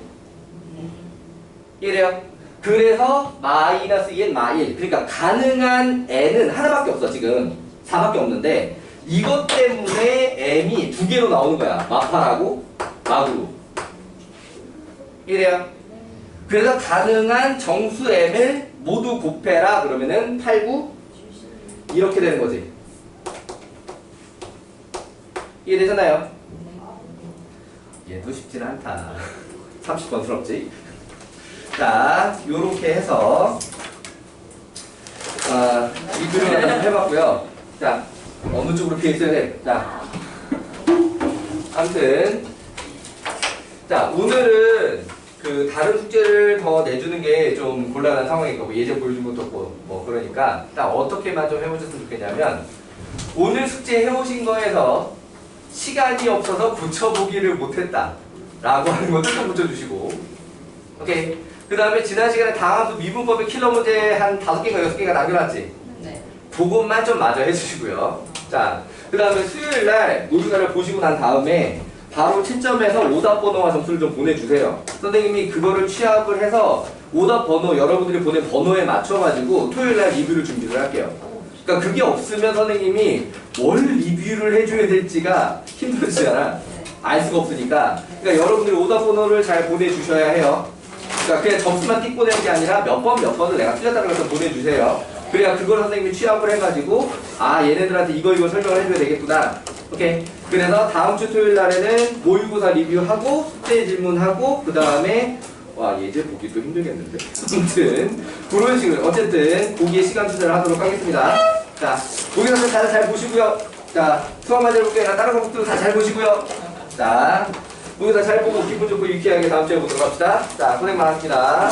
이래요. 그래서 마이너스 2n 마 1. 그러니까 가능한 n은 하나밖에 없어. 지금 4밖에 없는데 이것 때문에 m이 두 개로 나오는 거야. 마파라고 마구로. 이래요. 그래서 가능한 정수 m을 모두 곱해라. 그러면은 8, 9 이렇게 되는 거지. 이해되잖아요? 얘도 쉽진 않다. 30번스럽지? 자, 요렇게 해서 이 그림을 좀 해봤고요. 자, 어느 쪽으로 피해 있어야 돼? 자, 아무튼 자, 오늘은 그 다른 숙제를 더 내주는 게 좀 곤란한 상황이고 예제 보여준 것도 없고 뭐 그러니까 딱 어떻게만 좀 해보셨으면 좋겠냐면 오늘 숙제 해오신 거에서 시간이 없어서 붙여보기를 못했다 라고 하는 것도 좀 붙여주시고 오케이. 그 다음에 지난 시간에 다함수 미분법의 킬러 문제 한 5개인가 6개가 남겨놨지? 네. 그것만 좀 마저 해주시고요. 자, 그 다음에 수요일날 노유사를 보시고 난 다음에 바로 채점해서 오답 번호와 점수를 좀 보내주세요. 선생님이 그거를 취합을 해서 오답 번호, 여러분들이 보낸 번호에 맞춰가지고 토요일날 리뷰를 준비를 할게요. 그러니까 그게 없으면 선생님이 뭘 리뷰를 해줘야 될지가 힘들어지잖아. 알 수가 없으니까. 그러니까 여러분들이 오답 번호를 잘 보내주셔야 해요. 그러니까 그냥 점수만 띡 보내는 게 아니라 몇 번을 내가 틀렸다고 해서 보내주세요. 그래야 그걸 선생님이 취합을 해가지고 얘네들한테 이거 설명을 해줘야 되겠구나. 오케이. 그래서 다음 주 토요일 날에는 모의고사 리뷰하고 숙제 질문하고 그 다음에 예제 보기 또 힘들겠는데. 아무튼 그런 식으로 어쨌든 보기에 시간 투자를 하도록 하겠습니다. 자, 모의고사 다들 잘 보시고요. 자, 수학만 잘 볼게요. 다른 과목도 다 잘 보시고요. 자, 모의고사 잘 보고 기분 좋고 유쾌하게 다음 주에 보도록 합시다. 자, 고생 많았습니다.